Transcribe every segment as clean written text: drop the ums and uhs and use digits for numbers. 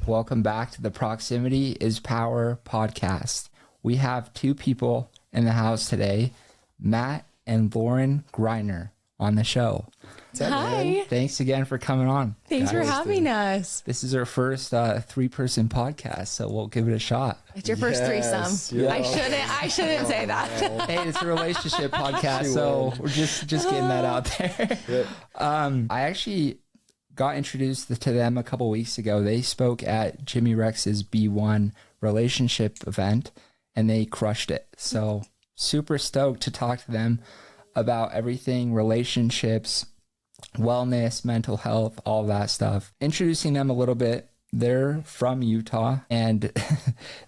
Welcome back to the Proximity is Power podcast. We have two people in the house today, Matt and Lauren Griner, on the show. Hi. Thanks again for coming on. Thanks for having us. This is our first three-person podcast, so we'll give it a shot. It's your first threesome. Yeah. I shouldn't say that. Hey, it's a relationship podcast, so we're just getting that out there. I actually got introduced to them a couple weeks ago. They spoke at Jimmy Rex's B1 relationship event, and they crushed it. So super stoked to talk to them about everything relationships, wellness, mental health, all that stuff. Introducing them a little bit. They're from Utah and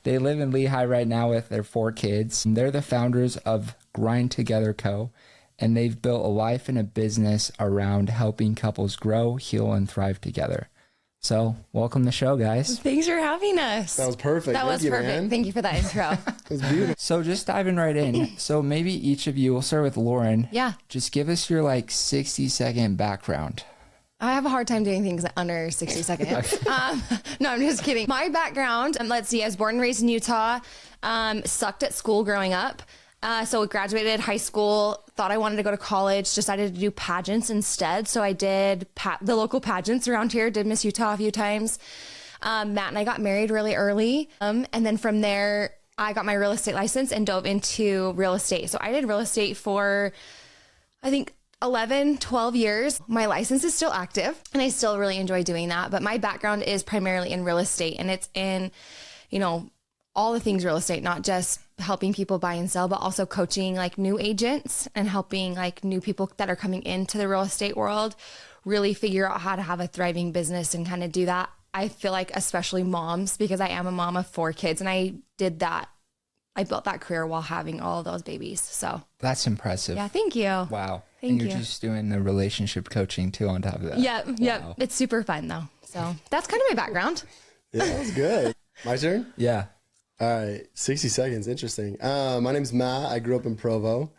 they live in Lehigh right now with their 4 kids. They're the founders of Grind Together Co. And they've built a life and a business around helping couples grow, heal, and thrive together. So welcome to the show, guys. Thanks for having us. That was perfect. That was perfect. Man. Thank you for that intro. It was beautiful. So just diving right in. So maybe each of you, we'll start with Lauren. Yeah. Just give us your 60-second background. I have a hard time doing things under 60 seconds. No, I'm just kidding. My background, let's see, I was born and raised in Utah, sucked at school growing up. So graduated high school, thought I wanted to go to college, decided to do pageants instead. So I did the local pageants around here, did Miss Utah a few times. Matt and I got married really early. And then from there, I got my real estate license and dove into real estate. So I did real estate for, I think, 11, 12 years. My license is still active and I still really enjoy doing that. But my background is primarily in real estate, and it's in, all the things real estate, not just helping people buy and sell, but also coaching new agents and helping new people that are coming into the real estate world really figure out how to have a thriving business and kind of do that. I feel like especially moms, because I am a mom of 4 kids, and I did that. I built that career while having all of those babies. So that's impressive. Yeah, thank you. Wow. Thank and you. You're just doing the relationship coaching too on top of that. Yeah, wow. yeah. It's super fun though. So that's kind of my background. Yeah, that was good. My turn? Yeah. All right, 60 seconds. Interesting. My name's Matt. I grew up in Provo,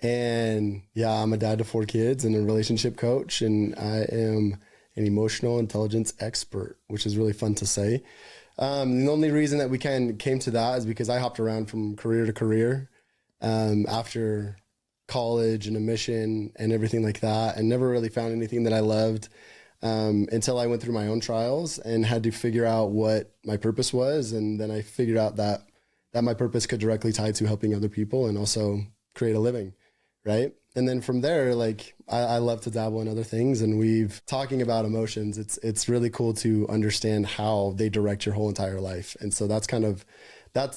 and yeah, I'm a dad to 4 kids and a relationship coach, and I am an emotional intelligence expert, which is really fun to say. The only reason that we came to that is because I hopped around from career to career after college and a mission and everything like that, and never really found anything that I loved until I went through my own trials and had to figure out what my purpose was. And then I figured out that my purpose could directly tie to helping other people and also create a living, right? And then from there, I love to dabble in other things, and we've talking about emotions. It's really cool to understand how they direct your whole entire life. And so that's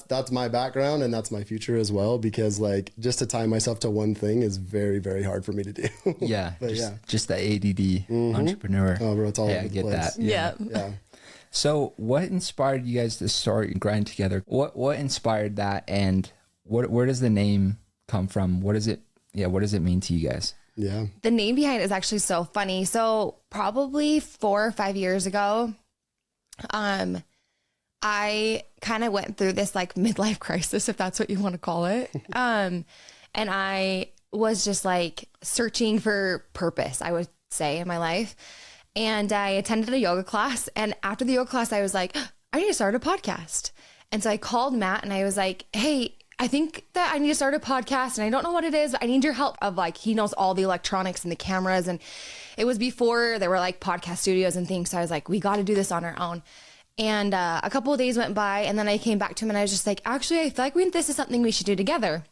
that's my background, and that's my future as well, because just to tie myself to one thing is very, very hard for me to do. Yeah. But just the ADD entrepreneur. Oh, bro, it's all over I the get place. that. Yeah. So what inspired you guys to start Grind Together? What inspired that, and where does the name come from? What does it mean to you guys? Yeah. The name behind it is actually so funny. So probably 4 or 5 years ago, I kind of went through this midlife crisis, if that's what you want to call it. And I was just searching for purpose, I would say, in my life. And I attended a yoga class. And after the yoga class, I was like, I need to start a podcast. And so I called Matt and I was like, hey, I think that I need to start a podcast and I don't know what it is, but I need your help. He knows all the electronics and the cameras. And it was before there were podcast studios and things. So I was like, we got to do this on our own. And a couple of days went by, and then I came back to him and I was just like, actually, I feel like this is something we should do together.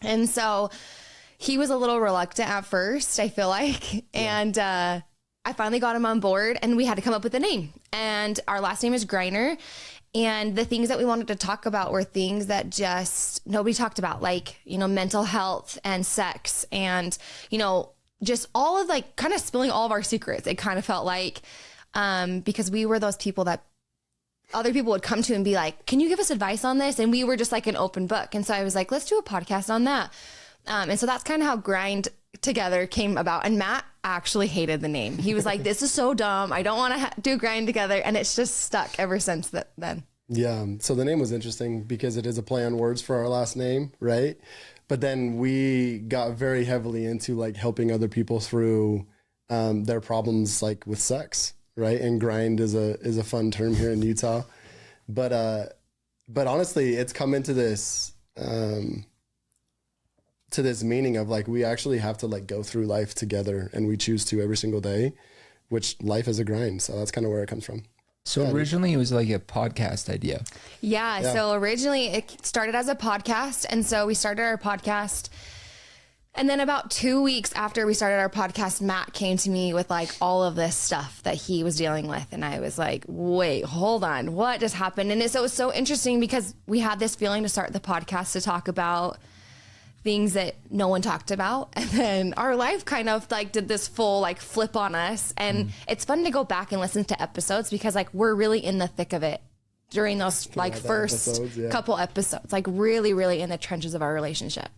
And so he was a little reluctant at first, I feel like. Yeah. And I finally got him on board, and we had to come up with a name. And our last name is Griner. And the things that we wanted to talk about were things that just nobody talked about, mental health and sex and, just all of kind of spilling all of our secrets. It kind of felt like, because we were those people that other people would come to and be like, can you give us advice on this? And we were just an open book. And so I was like, let's do a podcast on that. And so that's kind of how Grind Together came about. And Matt actually hated the name. He was like, this is so dumb. I don't want to do Grind Together. And it's just stuck ever since then. Yeah. So the name was interesting because it is a play on words for our last name, right? But then we got very heavily into helping other people through their problems with sex. right? And grind is a fun term here in Utah. But honestly, it's come into this to this meaning of like, we actually have to like go through life together, and we choose to every single day, which life is a grind. So that's kind of where it comes from. So originally it was like a podcast idea. Yeah. So originally it started as a podcast. And so we started our podcast. And then about 2 weeks after we started our podcast, Matt came to me with like all of this stuff that he was dealing with. And I was like, wait, hold on, what just happened? And so it was so interesting because we had this feeling to start the podcast to talk about things that no one talked about. And then our life kind of like did this full like flip on us. And it's fun to go back and listen to episodes because like we're really in the thick of it during those like first couple episodes, like really, really in the trenches of our relationship.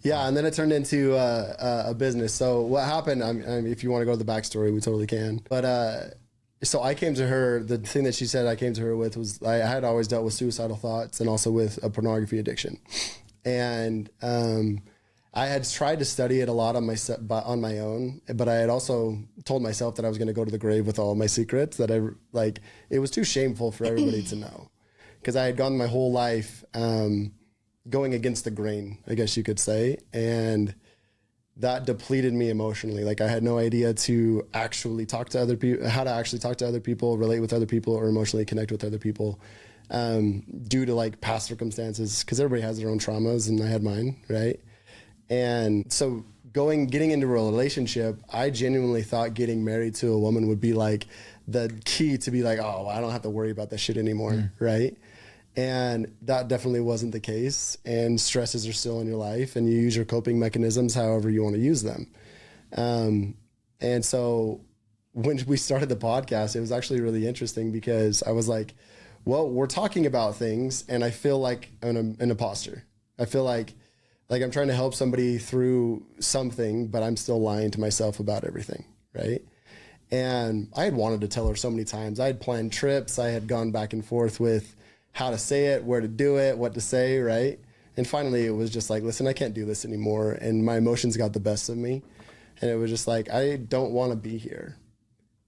Yeah, and then it turned into a business. So what happened, I mean, if you want to go to the backstory, we totally can. But so I came to her, the thing that she said I came to her with was I had always dealt with suicidal thoughts and also with a pornography addiction. And I had tried to study it a lot on my own, but I had also told myself that I was going to go to the grave with all of my secrets, that it was too shameful for everybody to know, because I had gone my whole life going against the grain, I guess you could say. And that depleted me emotionally. Like I had no idea to actually talk to other people, how to actually talk to other people, relate with other people, or emotionally connect with other people. Due to like past circumstances, because everybody has their own traumas, and I had mine, right? And so getting into a relationship, I genuinely thought getting married to a woman would be like the key to be like, oh, I don't have to worry about this shit anymore, right? And that definitely wasn't the case. And stresses are still in your life, and you use your coping mechanisms however you want to use them. And so when we started the podcast, it was actually really interesting because I was like, well, we're talking about things, and I feel like an imposter. I feel like I'm trying to help somebody through something, but I'm still lying to myself about everything, right? And I had wanted to tell her so many times. I had planned trips. I had gone back and forth with how to say it, where to do it, what to say, right? And finally, it was just like, listen, I can't do this anymore. And my emotions got the best of me. And it was just like, I don't want to be here.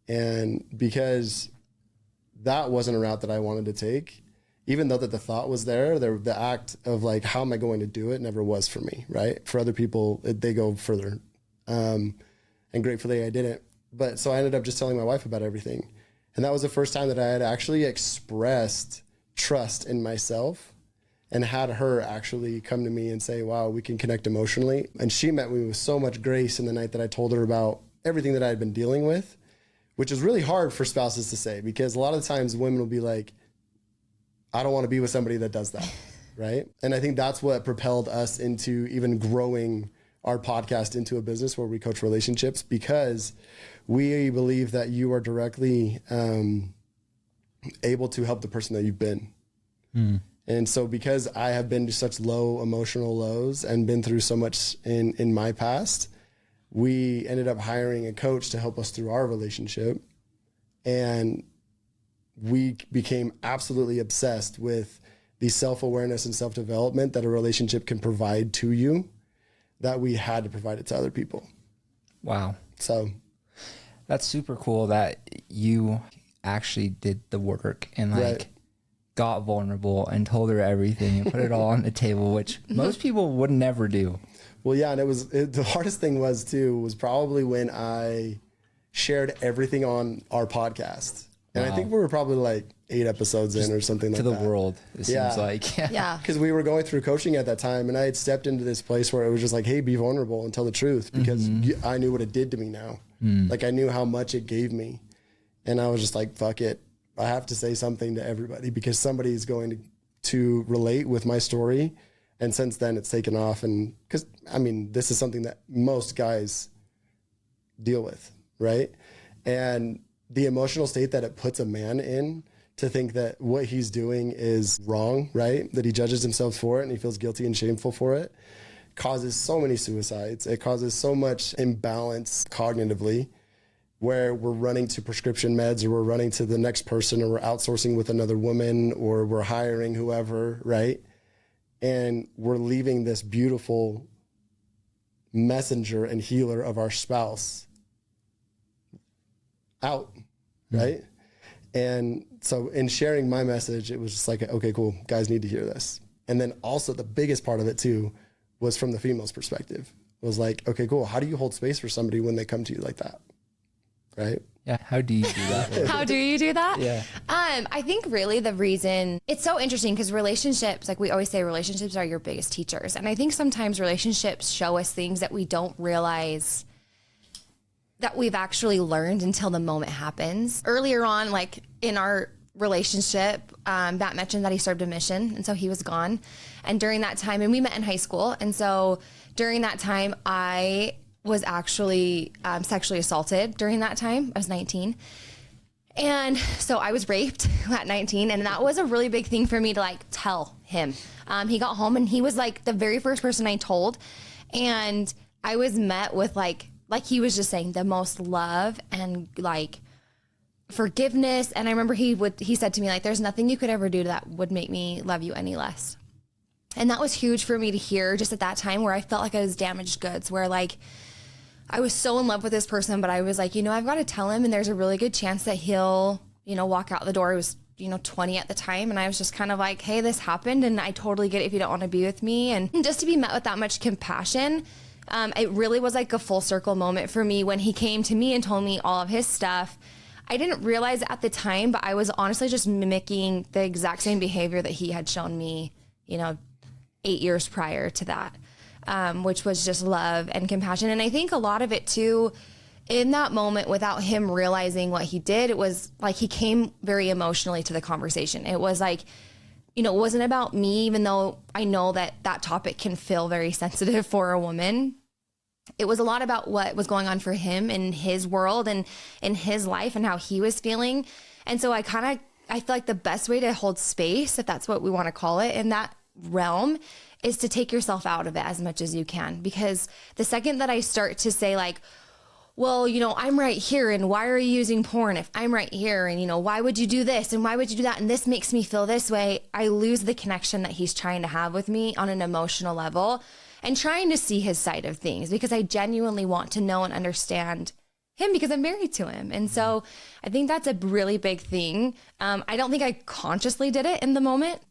And because that wasn't a route that I wanted to take, even though that the thought was there, the act of like, how am I going to do it never was for me, right? For other people, they go further. And gratefully I didn't. But so I ended up just telling my wife about everything. And that was the first time that I had actually expressed trust in myself and had her actually come to me and say, wow, we can connect emotionally. And she met me with so much grace in the night that I told her about everything that I had been dealing with, which is really hard for spouses to say, because a lot of times women will be like, I don't want to be with somebody that does that, right? And I think that's what propelled us into even growing our podcast into a business where we coach relationships, because we believe that you are directly able to help the person that you've been. And so because I have been to such low emotional lows and been through so much in my past, we ended up hiring a coach to help us through our relationship. And we became absolutely obsessed with the self-awareness and self-development that a relationship can provide to you, that we had to provide it to other people. Wow. So that's super cool that you actually did the work and like got vulnerable and told her everything and put it all on the table, which most people would never do. Well, yeah. And the hardest thing was probably when I shared everything on our podcast. And I think we were probably like 8 episodes in or something like that. To the world, it seems like. Yeah. Because we were going through coaching at that time, and I had stepped into this place where it was just like, hey, be vulnerable and tell the truth, because I knew what it did to me now. Like I knew how much it gave me. And I was just like, fuck it. I have to say something to everybody, because somebody is going to relate with my story. And since then it's taken off. And because, I mean, this is something that most guys deal with, right? And the emotional state that it puts a man in, to think that what he's doing is wrong, right? That he judges himself for it and he feels guilty and shameful for it, causes so many suicides. It causes so much imbalance cognitively, where we're running to prescription meds, or we're running to the next person, or we're outsourcing with another woman, or we're hiring whoever, right? And we're leaving this beautiful messenger and healer of our spouse out, right? And so in sharing my message, it was just like, okay, cool, guys need to hear this. And then also the biggest part of it too was from the female's perspective. It was like, okay, cool, how do you hold space for somebody when they come to you like that, right? Yeah, how do you do that? How do you do that? Yeah. I think really the reason it's so interesting because relationships, like we always say, relationships are your biggest teachers. And I think sometimes relationships show us things that we don't realize that we've actually learned until the moment happens. Earlier on, like in our relationship, Matt mentioned that he served a mission, and so he was gone. And during that time, and we met in high school, and so during that time, I was actually sexually assaulted during that time. I was 19. And so I was raped at 19, and that was a really big thing for me to like tell him. He got home and he was like the very first person I told. And I was met with like he was just saying, the most love and like forgiveness. And I remember he said to me, like, there's nothing you could ever do that would make me love you any less. And that was huge for me to hear just at that time, where I felt like I was damaged goods, where like I was so in love with this person, but I was like, I've got to tell him, and there's a really good chance that he'll, walk out the door. I was, 20 at the time. And I was just kind of like, hey, this happened, and I totally get it if you don't want to be with me. And just to be met with that much compassion, it really was like a full circle moment for me when he came to me and told me all of his stuff. I didn't realize at the time, but I was honestly just mimicking the exact same behavior that he had shown me, 8 years prior to that, which was just love and compassion. And I think a lot of it too, in that moment, without him realizing what he did, it was like he came very emotionally to the conversation. It was like, it wasn't about me, even though I know that that topic can feel very sensitive for a woman. It was a lot about what was going on for him in his world and in his life and how he was feeling. And so I feel like the best way to hold space, if that's what we want to call it, in that realm, is to take yourself out of it as much as you can. Because the second that I start to say like, well, I'm right here, and why are you using porn if I'm right here? And, why would you do this? And why would you do that? And this makes me feel this way. I lose the connection that he's trying to have with me on an emotional level, and trying to see his side of things, because I genuinely want to know and understand him, because I'm married to him. And so I think that's a really big thing. I don't think I consciously did it in the moment.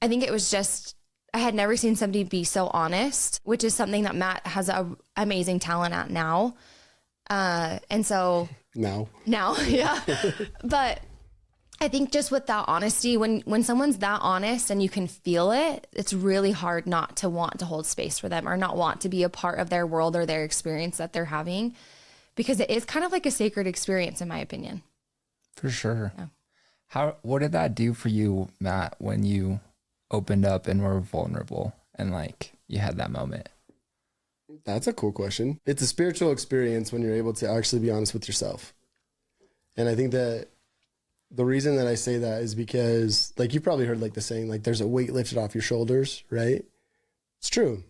I think it was just, I had never seen somebody be so honest, which is something that Matt has an amazing talent at now. And so now, yeah. But I think just with that honesty, when someone's that honest and you can feel it, it's really hard not to want to hold space for them, or not want to be a part of their world or their experience that they're having, because it is kind of like a sacred experience, in my opinion. For sure. Yeah. What did that do for you, Matt, when you opened up and were vulnerable and like you had that moment? That's a cool question. It's a spiritual experience when you're able to actually be honest with yourself. And I think that the reason that I say that is because, like, you've probably heard like the saying, like, there's a weight lifted off your shoulders, right? It's true.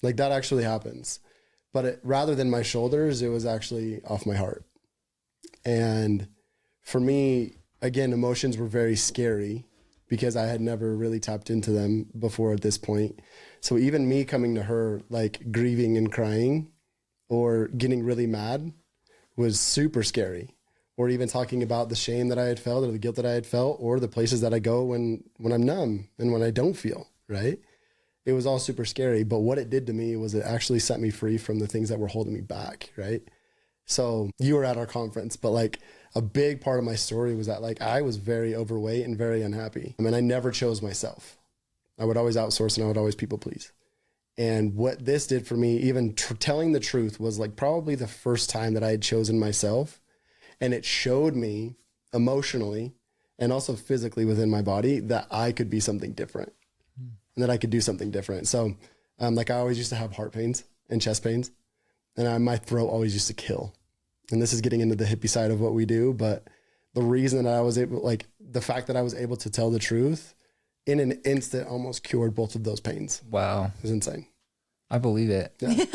Like, that actually happens. But rather than my shoulders, it was actually off my heart. And for me, again, emotions were very scary because I had never really tapped into them before at this point. So even me coming to her, like grieving and crying or getting really mad, was super scary. Or even talking about the shame that I had felt, or the guilt that I had felt, or the places that I go when I'm numb and when I don't feel, right? It was all super scary. But what it did to me was it actually set me free from the things that were holding me back, right? So you were at our conference, but like a big part of my story was that like I was very overweight and very unhappy. I mean, I never chose myself. I would always outsource and I would always people please. And what this did for me, even telling the truth, was like probably the first time that I had chosen myself. And it showed me emotionally and also physically within my body that I could be something different and that I could do something different. So like I always used to have heart pains and chest pains, and my throat always used to kill. And this is getting into the hippie side of what we do. But the reason that I was able, like the fact that I was able to tell the truth in an instant almost cured both of those pains. Wow. It was insane. I believe it. Yeah.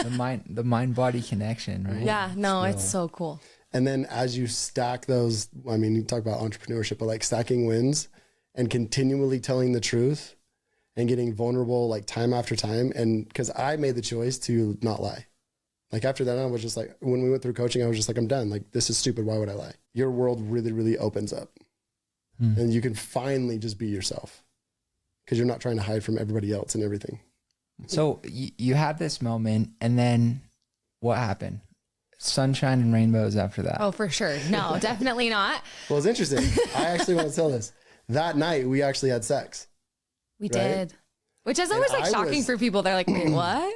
The mind body connection, right? Yeah, no, it's so cool. And then as you stack those, I mean, you talk about entrepreneurship, but like stacking wins and continually telling the truth and getting vulnerable like time after time. And because I made the choice to not lie. Like after that, I was just like, when we went through coaching, I was just like, I'm done. Like, this is stupid. Why would I lie? Your world really, really opens up and you can finally just be yourself because you're not trying to hide from everybody else and everything. So you had this moment and then what happened? Sunshine and rainbows after that. Oh, for sure. No, definitely not. Well, it's interesting. I actually want to tell this. That night we actually had sex. We did. Which is always like shocking for people. They're like, wait, what?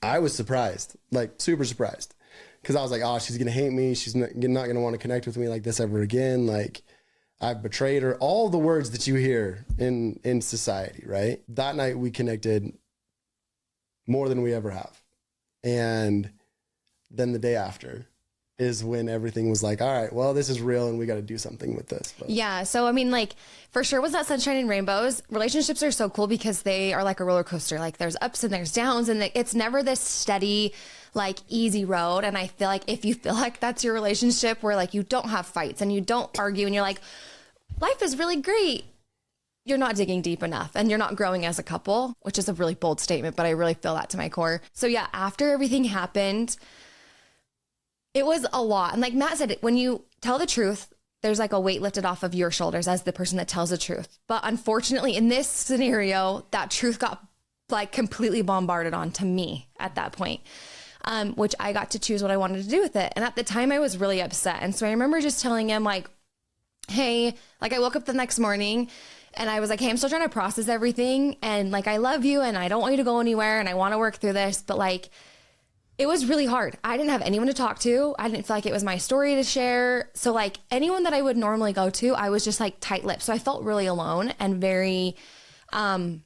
I was surprised, like super surprised. Cause I was like, oh, she's going to hate me. She's not going to want to connect with me like this ever again. Like I've betrayed her. All the words that you hear in society, right? That night we connected more than we ever have. And then the day after is when everything was like, all right, well, this is real and we got to do something with this. But. Yeah. So, I mean, like for sure was that sunshine and rainbows. Relationships are so cool because they are like a roller coaster. Like there's ups and there's downs and it's never this steady, like easy road. And I feel like if you feel like that's your relationship where like you don't have fights and you don't argue and you're like, life is really great, you're not digging deep enough and you're not growing as a couple, which is a really bold statement, but I really feel that to my core. So yeah, after everything happened, it was a lot. And like Matt said, when you tell the truth, there's like a weight lifted off of your shoulders as the person that tells the truth. But unfortunately, in this scenario, that truth got like completely bombarded onto me at that point, which I got to choose what I wanted to do with it. And at the time I was really upset. And so I remember just telling him like, hey, like I woke up the next morning and I was like, hey, I'm still trying to process everything. And like, I love you and I don't want you to go anywhere and I want to work through this. But like, it was really hard. I didn't have anyone to talk to. I didn't feel like it was my story to share. So like anyone that I would normally go to, I was just like tight-lipped. So I felt really alone and very kind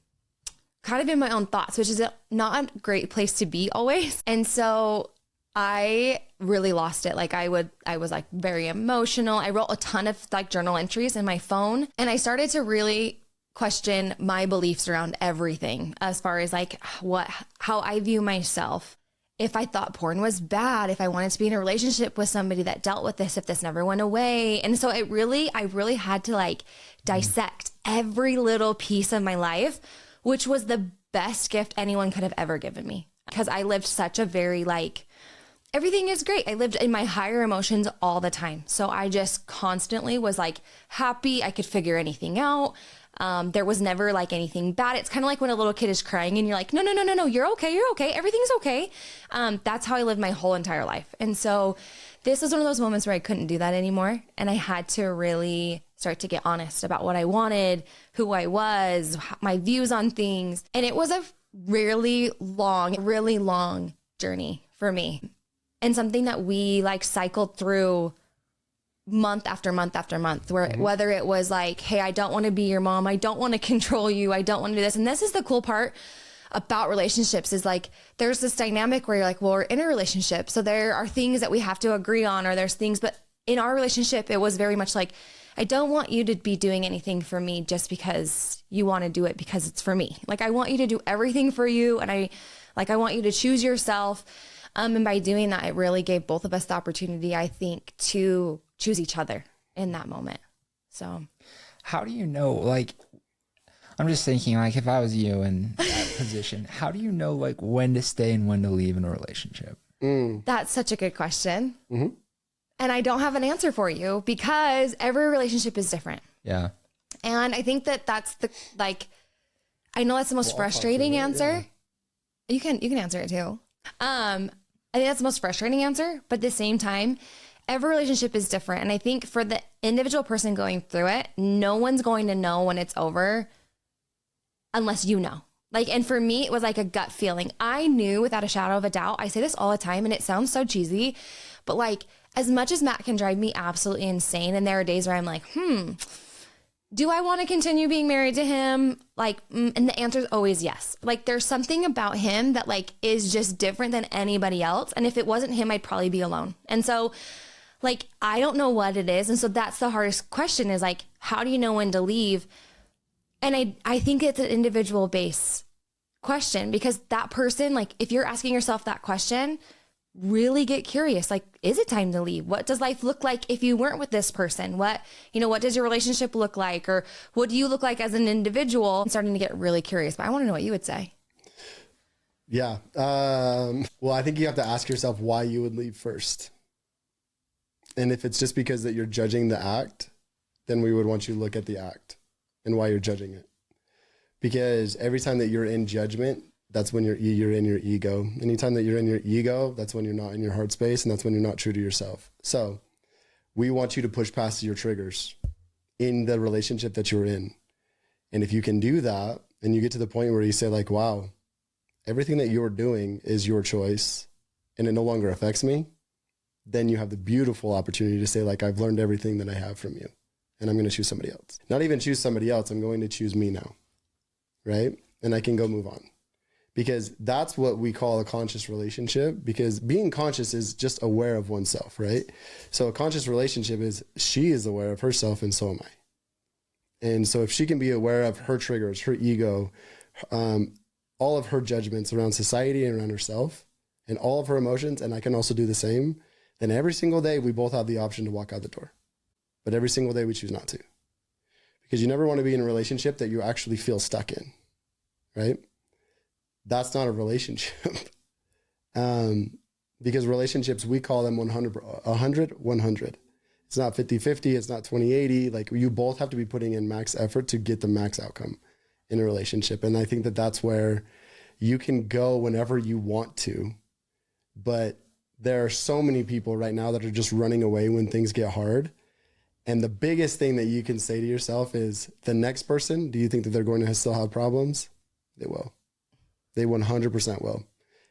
of in my own thoughts, which is not a great place to be always. And so I really lost it. Like I was like very emotional. I wrote a ton of like journal entries in my phone and I started to really question my beliefs around everything as far as like how I view myself. If I thought porn was bad, if I wanted to be in a relationship with somebody that dealt with this, if this never went away. And so I really had to like dissect every little piece of my life, which was the best gift anyone could have ever given me. Because I lived such a very like, everything is great. I lived in my higher emotions all the time. So I just constantly was like happy. I could figure anything out. There was never like anything bad. It's kind of like when a little kid is crying and you're like, no, you're okay. Everything's okay. That's how I lived my whole entire life. And so this was one of those moments where I couldn't do that anymore. And I had to really start to get honest about what I wanted, who I was, my views on things. And it was a really long journey for me and something that we like cycled through month after month after month, where whether it was like, hey, I don't want to be your mom. I don't want to control you. I don't want to do this. And this is the cool part about relationships is like, there's this dynamic where you're like, well, we're in a relationship. So there are things that we have to agree on, or there's things, but in our relationship, it was very much like, I don't want you to be doing anything for me just because you want to do it because it's for me. Like, I want you to do everything for you. And I want you to choose yourself. And by doing that, it really gave both of us the opportunity, I think, to choose each other in that moment. So how do you know, like, I'm just thinking like if I was you in that position, how do you know like when to stay and when to leave in a relationship? That's such a good question. And I don't have an answer for you because every relationship is different. Yeah. And I think that that's the, like, I know that's the most frustrating answer. Yeah. You can answer it too. I think that's the most frustrating answer, but at the same time, every relationship is different. And I think for the individual person going through it, no one's going to know when it's over unless you know. Like, and for me, it was like a gut feeling. I knew without a shadow of a doubt. I say this all the time and it sounds so cheesy, but like as much as Matt can drive me absolutely insane, and there are days where I'm like, do I want to continue being married to him? Like, and the answer is always yes. Like there's something about him that like is just different than anybody else. And if it wasn't him, I'd probably be alone. And so like, I don't know what it is. And so that's the hardest question is like, how do you know when to leave? And I think it's an individual base question because that person, like if you're asking yourself that question, really get curious. Like, is it time to leave? What does life look like if you weren't with this person? What does your relationship look like? Or what do you look like as an individual? I'm starting to get really curious, but I want to know what you would say. Yeah. Well, I think you have to ask yourself why you would leave first. And if it's just because that you're judging the act, then we would want you to look at the act and why you're judging it. Because every time that you're in judgment, that's when you're in your ego. Anytime that you're in your ego, that's when you're not in your heart space, and that's when you're not true to yourself. So we want you to push past your triggers in the relationship that you're in. And if you can do that, and you get to the point where you say like, wow, everything that you're doing is your choice and it no longer affects me, then you have the beautiful opportunity to say like, I've learned everything that I have from you and I'm going to choose somebody else. Not even choose somebody else. I'm going to choose me now. Right? And I can go move on. Because that's what we call a conscious relationship, because being conscious is just aware of oneself, right? So a conscious relationship is she is aware of herself and so am I. And so if she can be aware of her triggers, her ego, all of her judgments around society and around herself and all of her emotions, and I can also do the same, then every single day we both have the option to walk out the door. But every single day we choose not to. Because you never want to be in a relationship that you actually feel stuck in, right? That's not a relationship. Because relationships, we call them 100. It's not 50-50. It's not 20-80. Like you both have to be putting in max effort to get the max outcome in a relationship. And I think that that's where you can go whenever you want to. But there are so many people right now that are just running away when things get hard. And the biggest thing that you can say to yourself is the next person, do you think that they're going to still have problems? They will. They 100% will.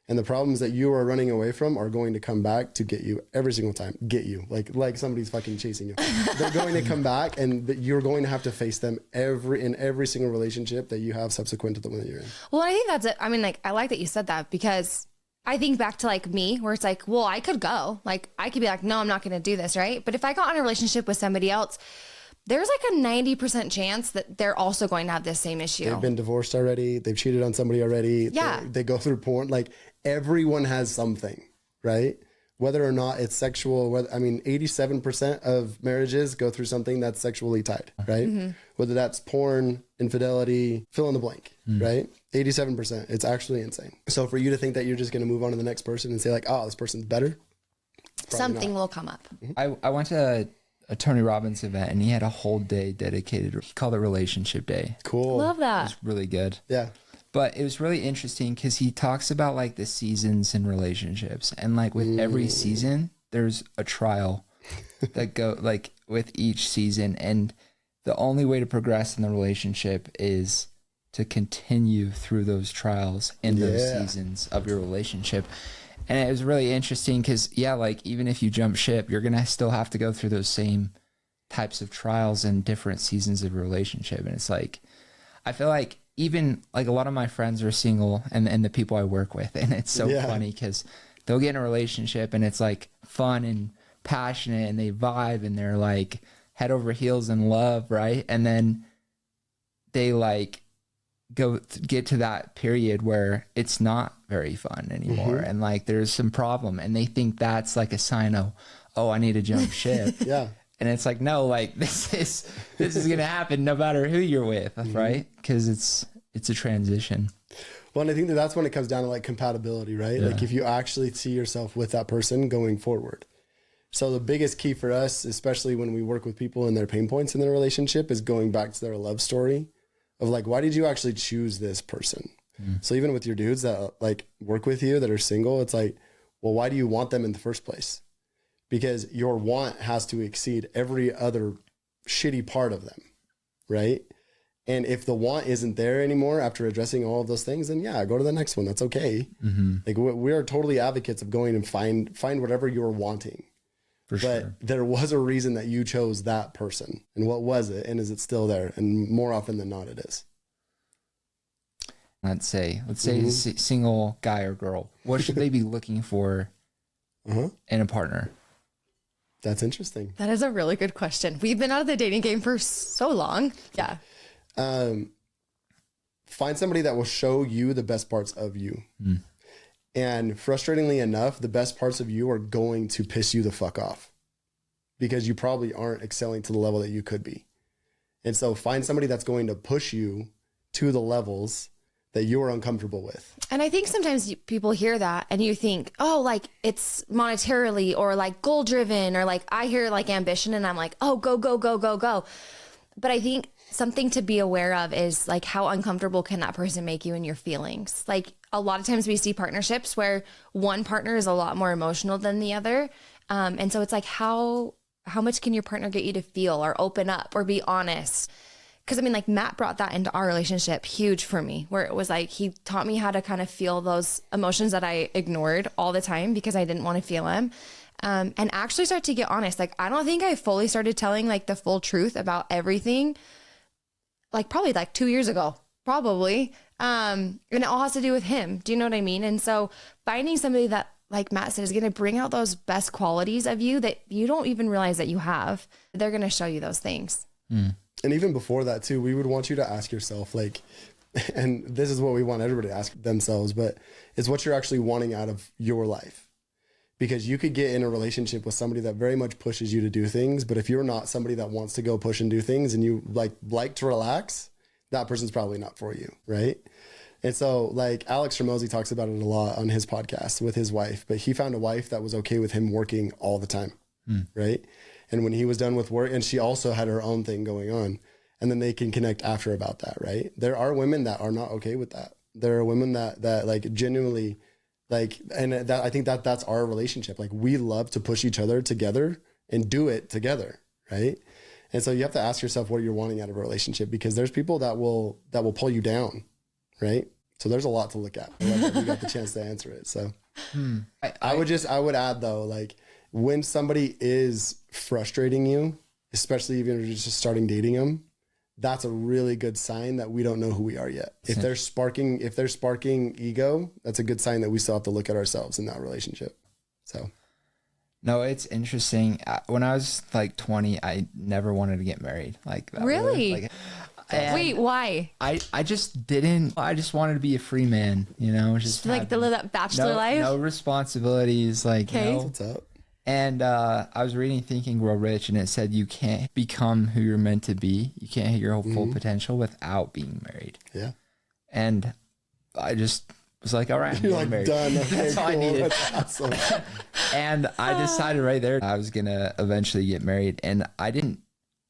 And the problems that you are running away from are going to come back to get you every single time. Get you. Like somebody's fucking chasing you. They're going to come back and you're going to have to face them in every single relationship that you have subsequent to the one that you're in. Well, I think that's it. I mean, like, I like that you said that because I think back to like me where it's like, well, I could go. Like, I could be like, no, I'm not going to do this, right? But if I got in a relationship with somebody else, there's like a 90% chance that they're also going to have this same issue. They've been divorced already. They've cheated on somebody already. Yeah. They go through porn. Like everyone has something, right? Whether or not it's sexual, 87% of marriages go through something that's sexually tied, right? Mm-hmm. Whether that's porn, infidelity, fill in the blank, right? 87%. It's actually insane. So for you to think that you're just going to move on to the next person and say like, oh, this person's better. Something will come up. Mm-hmm. I went to a Tony Robbins event and he had a whole day dedicated. He called it Relationship Day. Cool. Love that. It was really good. Yeah. But it was really interesting because he talks about like the seasons in relationships, and like with every season, there's a trial that go like with each season, and the only way to progress in the relationship is to continue through those trials in those seasons of your relationship. And it was really interesting because, like even if you jump ship, you're going to still have to go through those same types of trials in different seasons of your relationship. And it's like, I feel like even like a lot of my friends are single and the people I work with. And it's so funny because they'll get in a relationship and it's like fun and passionate and they vibe and they're like head over heels in love, right? And then they like get to that period where it's not very fun anymore and like there's some problem and they think that's like a sign of, oh, I need to jump ship. And it's like, no, like this is gonna happen no matter who you're with, right? Because it's a transition. Well, and I think that's when it comes down to like compatibility, right? Like if you actually see yourself with that person going forward. So the biggest key for us, especially when we work with people and their pain points in their relationship, is going back to their love story of like, why did you actually choose this person? So even with your dudes that like work with you that are single, it's like, well, why do you want them in the first place? Because your want has to exceed every other shitty part of them, right? And if the want isn't there anymore after addressing all of those things, then go to the next one. That's okay. Like we are totally advocates of going and find whatever you're wanting. But there was a reason that you chose that person. And what was it? And is it still there? And more often than not, it is. Let's say single guy or girl. What should they be looking for in a partner? That's interesting. That is a really good question. We've been out of the dating game for so long. Yeah. Find somebody that will show you the best parts of you. And frustratingly enough, the best parts of you are going to piss you the fuck off because you probably aren't excelling to the level that you could be. And so find somebody that's going to push you to the levels that you're uncomfortable with. And I think sometimes people hear that and you think, oh, like it's monetarily or like goal driven, or like I hear like ambition and I'm like, oh, go, go, go, go, go. But I think something to be aware of is like, how uncomfortable can that person make you in your feelings? Like a lot of times we see partnerships where one partner is a lot more emotional than the other. And so it's like, how much can your partner get you to feel or open up or be honest? Because I mean, like Matt brought that into our relationship, huge for me, where it was like, he taught me how to kind of feel those emotions that I ignored all the time because I didn't want to feel them. And actually start to get honest. Like, I don't think I fully started telling like the full truth about everything, like probably like 2 years ago, probably. And it all has to do with him. Do you know what I mean? And so finding somebody that, like Matt said, is going to bring out those best qualities of you that you don't even realize that you have. They're going to show you those things. And even before that too, we would want you to ask yourself, like, and this is what we want everybody to ask themselves, but it's what you're actually wanting out of your life. Because you could get in a relationship with somebody that very much pushes you to do things, but if you're not somebody that wants to go push and do things and you like to relax, that person's probably not for you, right? And so like Alex Ramosi talks about it a lot on his podcast with his wife, but he found a wife that was okay with him working all the time, right? And when he was done with work, and she also had her own thing going on, and then they can connect after about that, right? There are women that are not okay with that. There are women that like genuinely like, and that I think that's our relationship. Like we love to push each other together and do it together, right? And so you have to ask yourself what you're wanting out of a relationship, because there's people that will pull you down, right? So there's a lot to look at. I love that you got the chance to answer it. So I would add though, like when somebody is frustrating you, especially if you're just starting dating them, that's a really good sign that we don't know who we are yet. If they're sparking ego, that's a good sign that we still have to look at ourselves in that relationship. So. No, it's interesting. When I was like 20, I never wanted to get married. Like that. Really? Wait, why? I just didn't. I just wanted to be a free man, you know, just like to live that bachelor life. No responsibilities. Like, okay. What's up? And I was reading Think and Grow Rich, and it said you can't become who you're meant to be. You can't hit your full potential without being married. Yeah. And I just was like, all right, you're like married. Done. Okay, that's all I needed. That's awesome. And I decided right there I was gonna eventually get married, and I didn't.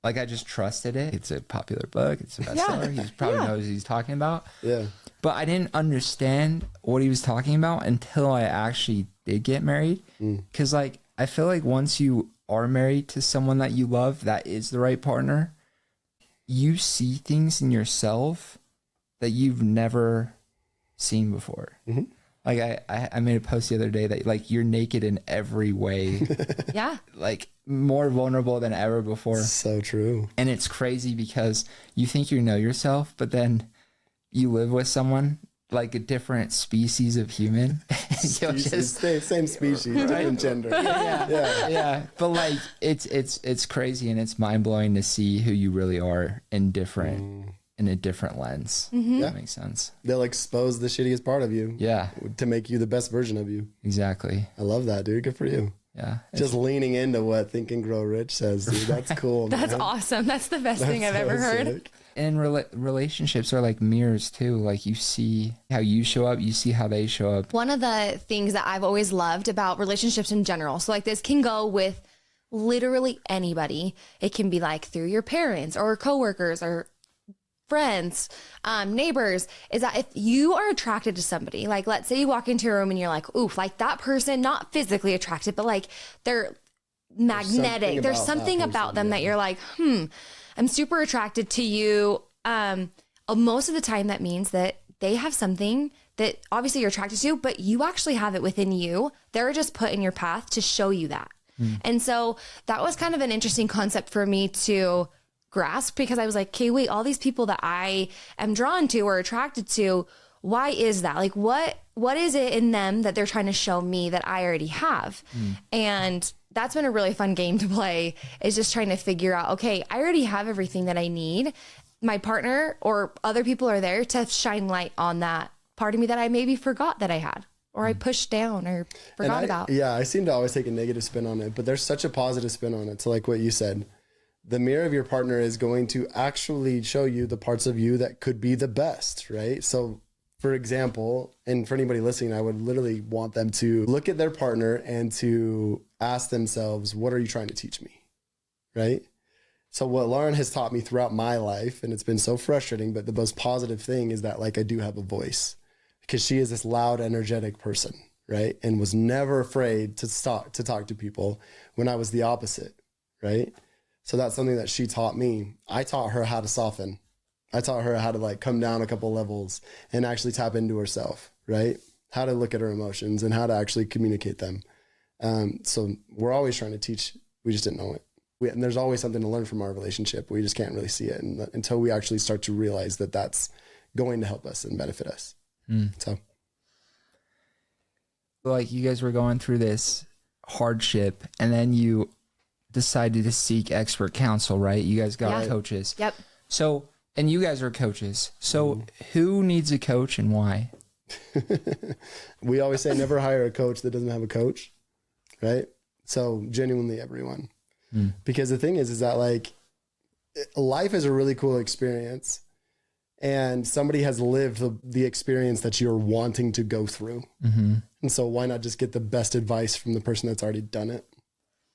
Like, I just trusted it. It's a popular book. It's a bestseller. He probably knows what he's talking about. Yeah. But I didn't understand what he was talking about until I actually did get married. Because, like, I feel like once you are married to someone that you love, that is the right partner, you see things in yourself that you've never seen before. Like, I made a post the other day that, like, you're naked in every way. Yeah. Like, more vulnerable than ever before. So true. And it's crazy because you think you know yourself, but then you live with someone like a different species of human. Same species, different gender. Yeah. But like it's crazy, and it's mind blowing to see who you really are in a different lens. That makes sense. They'll expose the shittiest part of you. Yeah. To make you the best version of you. Exactly. I love that, dude. Good for you. Yeah. Just leaning into what Think and Grow Rich says, dude. That's cool. That's awesome. That's the best thing I've ever heard. Sick. And relationships are like mirrors too. Like, you see how you show up, you see how they show up. One of the things that I've always loved about relationships in general, so like this can go with literally anybody. It can be like through your parents or coworkers or friends, neighbors, is that if you are attracted to somebody, like let's say you walk into a room and you're like, oof, like that person, not physically attracted, but like they're magnetic. There's something about them that you're like, I'm super attracted to you. Most of the time that means that they have something that obviously you're attracted to, but you actually have it within you. They're just put in your path to show you that. And so that was kind of an interesting concept for me to grasp, because I was like, okay, wait, all these people that I am drawn to or attracted to, why is that? Like, what is it in them that they're trying to show me that I already have? And that's been a really fun game to play, is just trying to figure out, okay, I already have everything that I need. My partner or other people are there to shine light on that part of me that I maybe forgot that I had, or I pushed down or forgot about. Yeah, I seem to always take a negative spin on it, but there's such a positive spin on it. So like what you said, the mirror of your partner is going to actually show you the parts of you that could be the best, right? So for example, and for anybody listening, I would literally want them to look at their partner and to ask themselves, what are you trying to teach me? Right? So what Lauren has taught me throughout my life, and it's been so frustrating, but the most positive thing is that like I do have a voice, because she is this loud, energetic person, right? And was never afraid to talk to people when I was the opposite, right? So that's something that she taught me. I taught her how to soften. I taught her how to like come down a couple levels and actually tap into herself, right? How to look at her emotions and how to actually communicate them. So we're always trying to teach. We just didn't know it. And there's always something to learn from our relationship. We just can't really see it until we actually start to realize that that's going to help us and benefit us. So, like, you guys were going through this hardship, and then you decided to seek expert counsel, right? You guys got coaches. Yep. So, and you guys are coaches. So who needs a coach and why? We always say never hire a coach that doesn't have a coach, right? So genuinely everyone. Because the thing is that like life is a really cool experience, and somebody has lived the experience that you're wanting to go through. And so why not just get the best advice from the person that's already done it?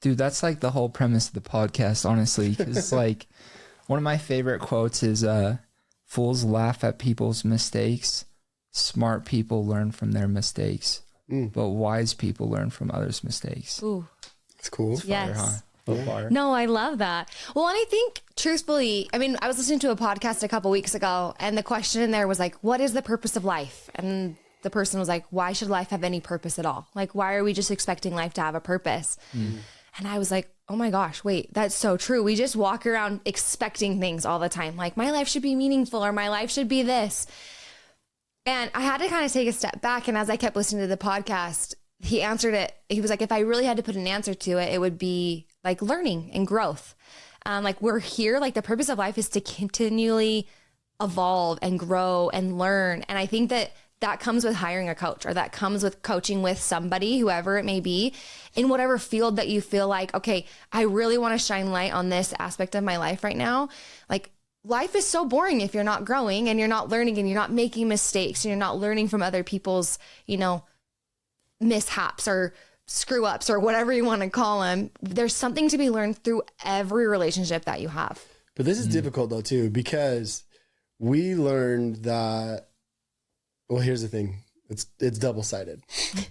Dude, that's like the whole premise of the podcast, honestly. Because like one of my favorite quotes is fools laugh at people's mistakes. Smart people learn from their mistakes. But wise people learn from others' mistakes. Ooh. That's cool. It's fire, huh? Fire. No, I love that. Well, and I think truthfully, I mean, I was listening to a podcast a couple weeks ago, and the question in there was like, what is the purpose of life? And the person was like, why should life have any purpose at all? Like, why are we just expecting life to have a purpose? And I was like, oh my gosh, wait, that's so true. We just walk around expecting things all the time. Like, my life should be meaningful, or my life should be this. And I had to kind of take a step back. And as I kept listening to the podcast, he answered it. He was like, if I really had to put an answer to it, it would be like learning and growth. Like, we're here, like the purpose of life is to continually evolve and grow and learn. And I think that comes with hiring a coach, or that comes with coaching with somebody, whoever it may be, in whatever field that you feel like, okay, I really want to shine light on this aspect of my life right now. Like, life is so boring if you're not growing and you're not learning and you're not making mistakes and you're not learning from other people's, mishaps or screw ups or whatever you want to call them. There's something to be learned through every relationship that you have. But this is difficult though too, because we learned that, well, here's the thing. It's double-sided.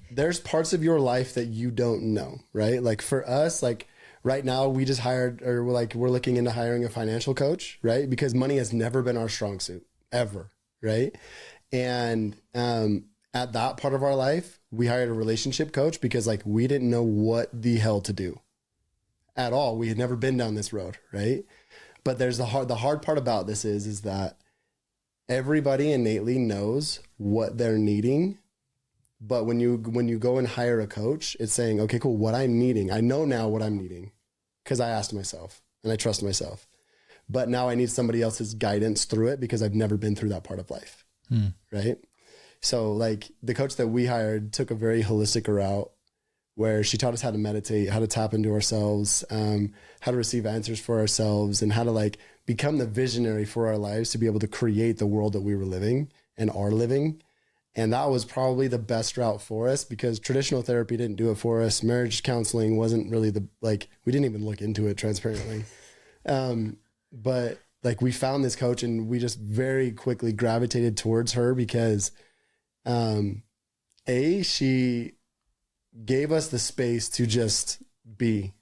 There's parts of your life that you don't know, right? Like for us, like right now we just hired, or we're looking into hiring a financial coach, right? Because money has never been our strong suit ever. Right. And, at that part of our life, we hired a relationship coach because like we didn't know what the hell to do at all. We had never been down this road, right? But there's the hard part about this is that everybody innately knows what they're needing. But when you go and hire a coach, it's saying, okay, cool, what I'm needing. I know now what I'm needing because I asked myself and I trust myself. But now I need somebody else's guidance through it because I've never been through that part of life, right? So like the coach that we hired took a very holistic route where she taught us how to meditate, how to tap into ourselves, how to receive answers for ourselves, and how to like become the visionary for our lives to be able to create the world that we were living and are living. And that was probably the best route for us because traditional therapy didn't do it for us. Marriage counseling wasn't really we didn't even look into it transparently. But like we found this coach and we just very quickly gravitated towards her because she gave us the space to just be.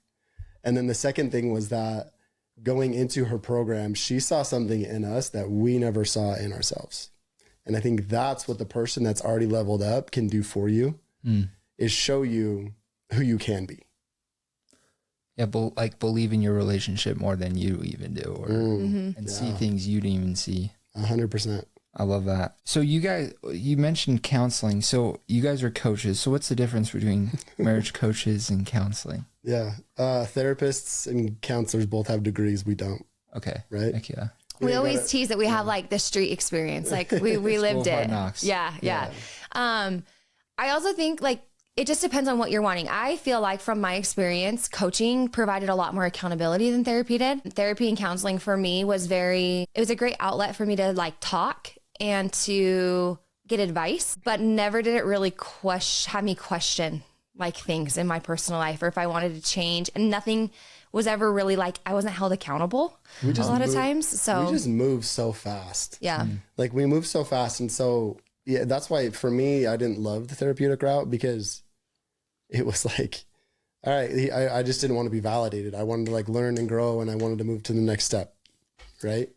And then the second thing was that going into her program, she saw something in us that we never saw in ourselves. And I think that's what the person that's already leveled up can do for you is show you who you can be. Yeah, but believe in your relationship more than you even do, or and see things you didn't even see. 100%. I love that. So you mentioned counseling. So you guys are coaches. So what's the difference between marriage coaches and counseling? Yeah. Therapists and counselors both have degrees. We don't. Okay. Right? Heck yeah. We always tease that we have like the street experience. Like we lived it. Yeah. I also think like it just depends on what you're wanting. I feel like from my experience, coaching provided a lot more accountability than therapy did. Therapy and counseling for me it was a great outlet for me to like talk and to get advice, but never did it really have me question like things in my personal life or if I wanted to change. And nothing was ever really like, I wasn't held accountable a lot of times. So we just move so fast. Yeah. Like we move so fast. And so, yeah, that's why for me, I didn't love the therapeutic route because it was like, all right, I just didn't want to be validated. I wanted to like learn and grow and I wanted to move to the next step. Right.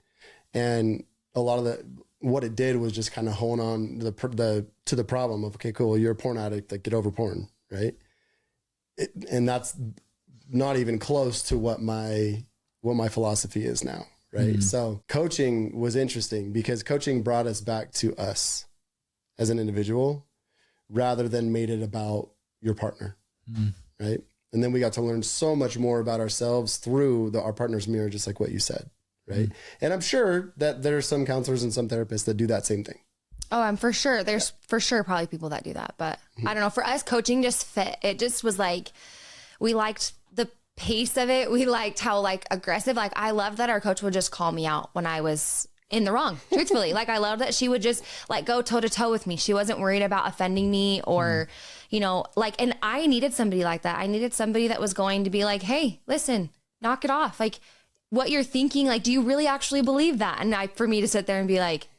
And a lot of what it did was just kind of hone on to the problem of, okay, cool. You're a porn addict, like get over porn. Right. And that's not even close to what my philosophy is now. Right. So coaching was interesting because coaching brought us back to us as an individual rather than made it about your partner. Right. And then we got to learn so much more about ourselves through our partner's mirror, just like what you said. Right. And I'm sure that there are some counselors and some therapists that do that same thing. Oh, I'm for sure. There's for sure probably people that do that, but I don't know. For us, coaching just fit. It just was like, we liked the pace of it. We liked how like aggressive, like I loved that our coach would just call me out when I was in the wrong, truthfully. Like I loved that she would just like go toe to toe with me. She wasn't worried about offending me or, you know, like, and I needed somebody like that. I needed somebody that was going to be like, hey, listen, knock it off. Like what you're thinking, like, do you really actually believe that? And for me to sit there and be like,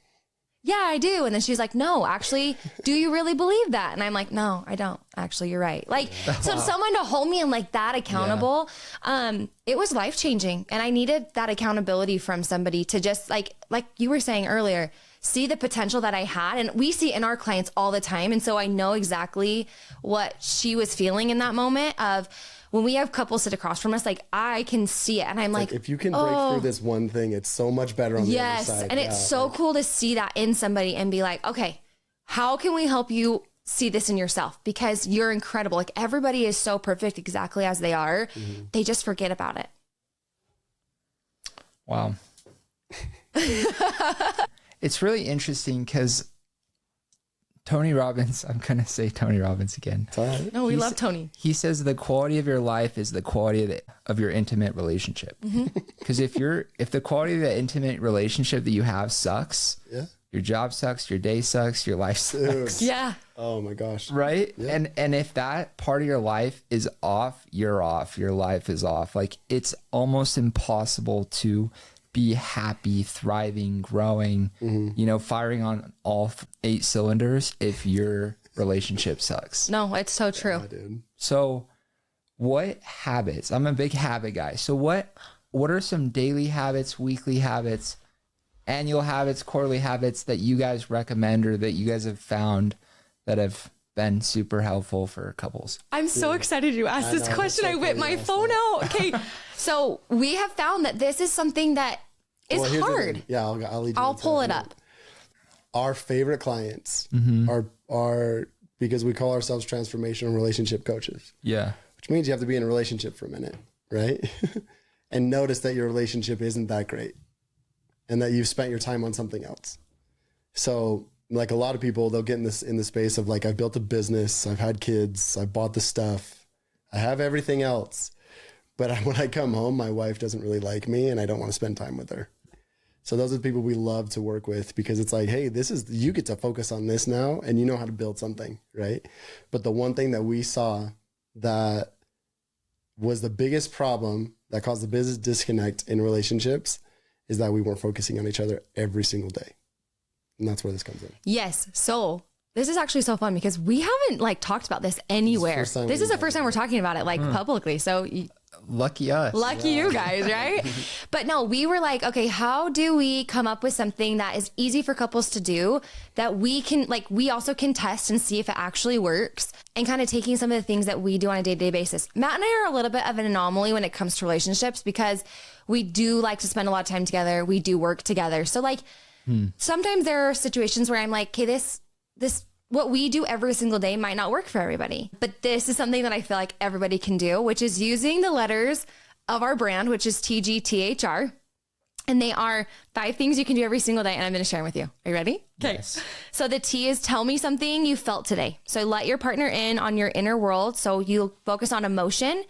yeah, I do. And then she's like, no, actually, do you really believe that? And I'm like, no, I don't. Actually, you're right. Like, so someone to hold me and like that accountable, it was life-changing. And I needed that accountability from somebody to just like you were saying earlier, see the potential that I had. And we see it in our clients all the time. And so I know exactly what she was feeling in that moment of when we have couples sit across from us, like I can see it. And I'm like, if you can break through this one thing, it's so much better on the other side. And it's so cool to see that in somebody and be like, okay, how can we help you see this in yourself? Because you're incredible. Like everybody is so perfect exactly as they are. They just forget about it. Wow. It's really interesting because Tony Robbins, I'm going to say Tony Robbins again. No, we love Tony. He says the quality of your life is the quality of your intimate relationship. Because if the quality of the intimate relationship that you have sucks, your job sucks, your day sucks, your life sucks. Yeah. Oh my gosh. Right? Yeah. And if that part of your life is off, you're off. Your life is off. Like it's almost impossible to be happy, thriving, growing, you know, firing on all 8 cylinders if your relationship sucks. No, it's so true. Yeah, dude. So what habits, I'm a big habit guy. So what are some daily habits, weekly habits, annual habits, quarterly habits that you guys recommend or that you guys have found that have been super helpful for couples? I'm so excited you asked this question. I whipped my phone out. Okay. So we have found that this is something that is hard. Yeah, I'll pull it up. Our favorite clients are because we call ourselves transformational relationship coaches. Yeah. Which means you have to be in a relationship for a minute, right? And notice that your relationship isn't that great and that you've spent your time on something else. So like a lot of people, they'll get in the space of like, I've built a business, I've had kids, I bought the stuff, I have everything else. But when I come home, my wife doesn't really like me and I don't want to spend time with her. So those are the people we love to work with because it's like, hey, you get to focus on this now and you know how to build something, right? But the one thing that we saw that was the biggest problem that caused the biggest disconnect in relationships is that we weren't focusing on each other every single day. And that's where this comes in. Yes. So this is actually so fun because we haven't like talked about this anywhere. This is the first time we're talking about it like publicly. So lucky us. Lucky you guys, right? But no, we were like, okay, how do we come up with something that is easy for couples to do that we can like, we also can test and see if it actually works and kind of taking some of the things that we do on a day-to-day basis. Matt and I are a little bit of an anomaly when it comes to relationships because we do like to spend a lot of time together. We do work together. So like sometimes there are situations where I'm like, okay, this what we do every single day might not work for everybody, but this is something that I feel like everybody can do, which is using the letters of our brand, which is TGTHR. And they are 5 things you can do every single day. And I'm going to share them with you. Are you ready? Okay. Yes. So the T is tell me something you felt today. So let your partner in on your inner world. So you focus on emotion,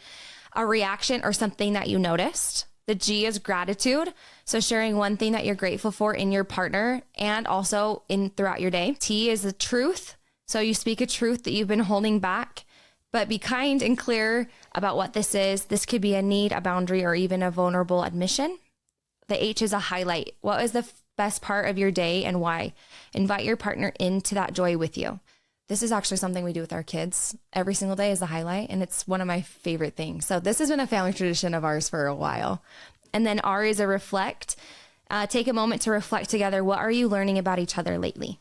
a reaction, or something that you noticed. The G is gratitude. So sharing one thing that you're grateful for in your partner and also throughout your day. T is the truth. So you speak a truth that you've been holding back, but be kind and clear about what this is. This could be a need, a boundary, or even a vulnerable admission. The H is a highlight. What is the best part of your day and why? Invite your partner into that joy with you. This is actually something we do with our kids. Every single day is the highlight, and it's one of my favorite things. So this has been a family tradition of ours for a while. And then R is a reflect. Take a moment to reflect together. What are you learning about each other lately?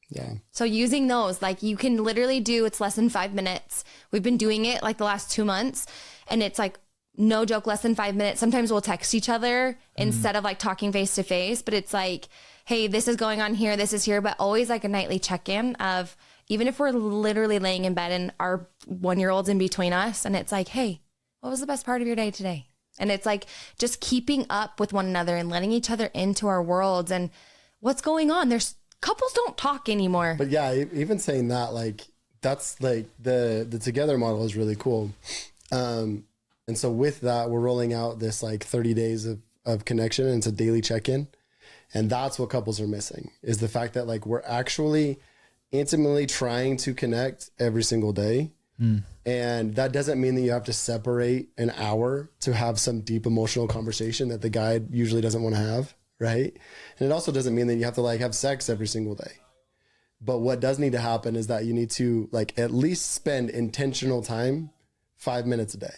Yeah. So using those, like you can literally do, it's less than 5 minutes. We've been doing it like the last 2 months, and it's like, no joke, less than 5 minutes. Sometimes we'll text each other instead of like talking face to face, but it's like, hey, this is going on here, this is here, but always like a nightly check-in of, even if we're literally laying in bed and our 1-year-old's in between us, and it's like, hey, what was the best part of your day today? And it's like just keeping up with one another and letting each other into our worlds and what's going on. There's couples don't talk anymore. But yeah, even saying that, like, that's like the together model is really cool. And so with that, we're rolling out this like 30 days of connection, and it's a daily check-in. And that's what couples are missing, is the fact that like we're actually intimately trying to connect every single day. And that doesn't mean that you have to separate an hour to have some deep emotional conversation that the guy usually doesn't want to have, right? And it also doesn't mean that you have to like have sex every single day. But what does need to happen is that you need to like at least spend intentional time, 5 minutes a day,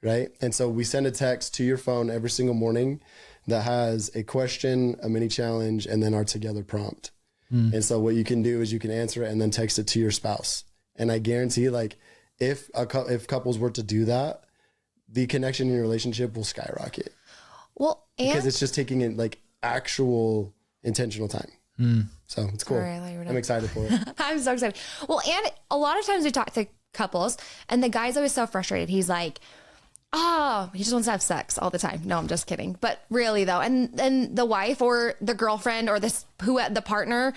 right? And so we send a text to your phone every single morning that has a question, a mini challenge, and then our together prompt. And so what you can do is you can answer it and then text it to your spouse. And I guarantee, like, if couples were to do that, the connection in your relationship will skyrocket. Well, and because it's just taking in like actual intentional time. So it's cool. I'm excited for it. I'm so excited. Well, and a lot of times we talk to couples and the guy's always so frustrated. He's like, oh, he just wants to have sex all the time. No, I'm just kidding. But really though, and then the wife or the girlfriend or the partner,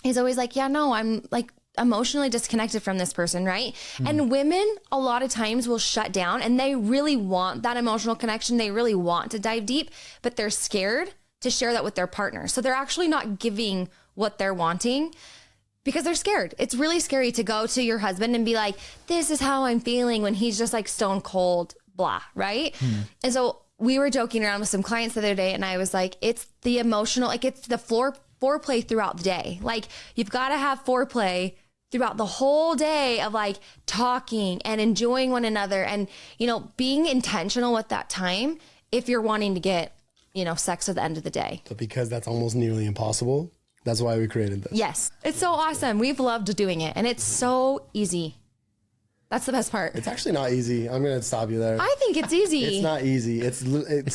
he's always like, yeah, no, I'm like emotionally disconnected from this person, right? And women a lot of times will shut down and they really want that emotional connection. They really want to dive deep, but they're scared to share that with their partner. So they're actually not giving what they're wanting because they're scared. It's really scary to go to your husband and be like, this is how I'm feeling, when he's just like stone cold, blah, right? And so we were joking around with some clients the other day and I was like, it's the emotional, like it's the foreplay throughout the day. Like you've got to have foreplay throughout the whole day of like talking and enjoying one another and, you know, being intentional with that time if you're wanting to get, you know, sex at the end of the day. But because that's almost nearly impossible, that's why we created this. Yes. It's so awesome. We've loved doing it and it's so easy. That's the best part. It's actually not easy. I'm going to stop you there. I think it's easy. It's not easy. It's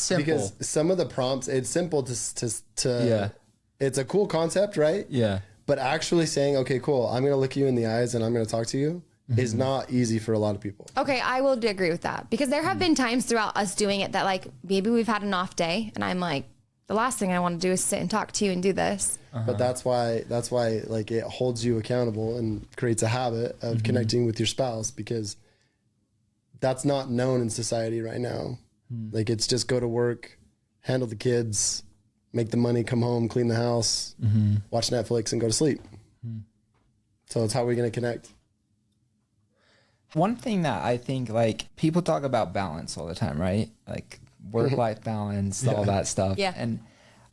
simple. Because some of the prompts, it's simple to it's a cool concept, right? Yeah. But actually saying, okay, cool, I'm going to look you in the eyes and I'm going to talk to you is not easy for a lot of people. Okay, I will agree with that because there have been times throughout us doing it that like maybe we've had an off day and I'm like, the last thing I want to do is sit and talk to you and do this. But that's why like it holds you accountable and creates a habit of connecting with your spouse, because that's not known in society right now. Like it's just go to work, handle the kids, make the money, come home, clean the house, watch Netflix and go to sleep. So it's how we're going to connect. One thing that I think, like, people talk about balance all the time, right? Like work-life balance, all that stuff. Yeah. And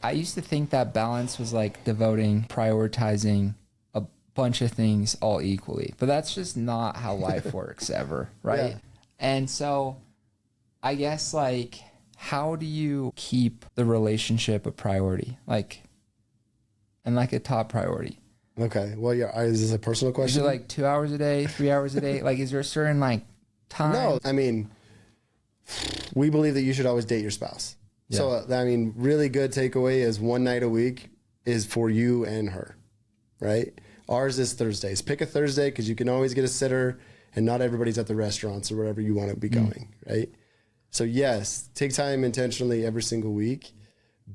I used to think that balance was like prioritizing a bunch of things all equally, but that's just not how life works ever, right? Yeah. And so I guess, like, how do you keep the relationship a priority, like, and like a top priority? Okay. Well, yeah. Is this a personal question? Is it like 2 hours a day, 3 hours a day? Like, is there a certain like time? No, I mean, we believe that you should always date your spouse. Yeah. So, I mean, really good takeaway is one night a week is for you and her, right? Ours is Thursdays. Pick a Thursday because you can always get a sitter and not everybody's at the restaurants or wherever you want to be going, right? So yes, take time intentionally every single week,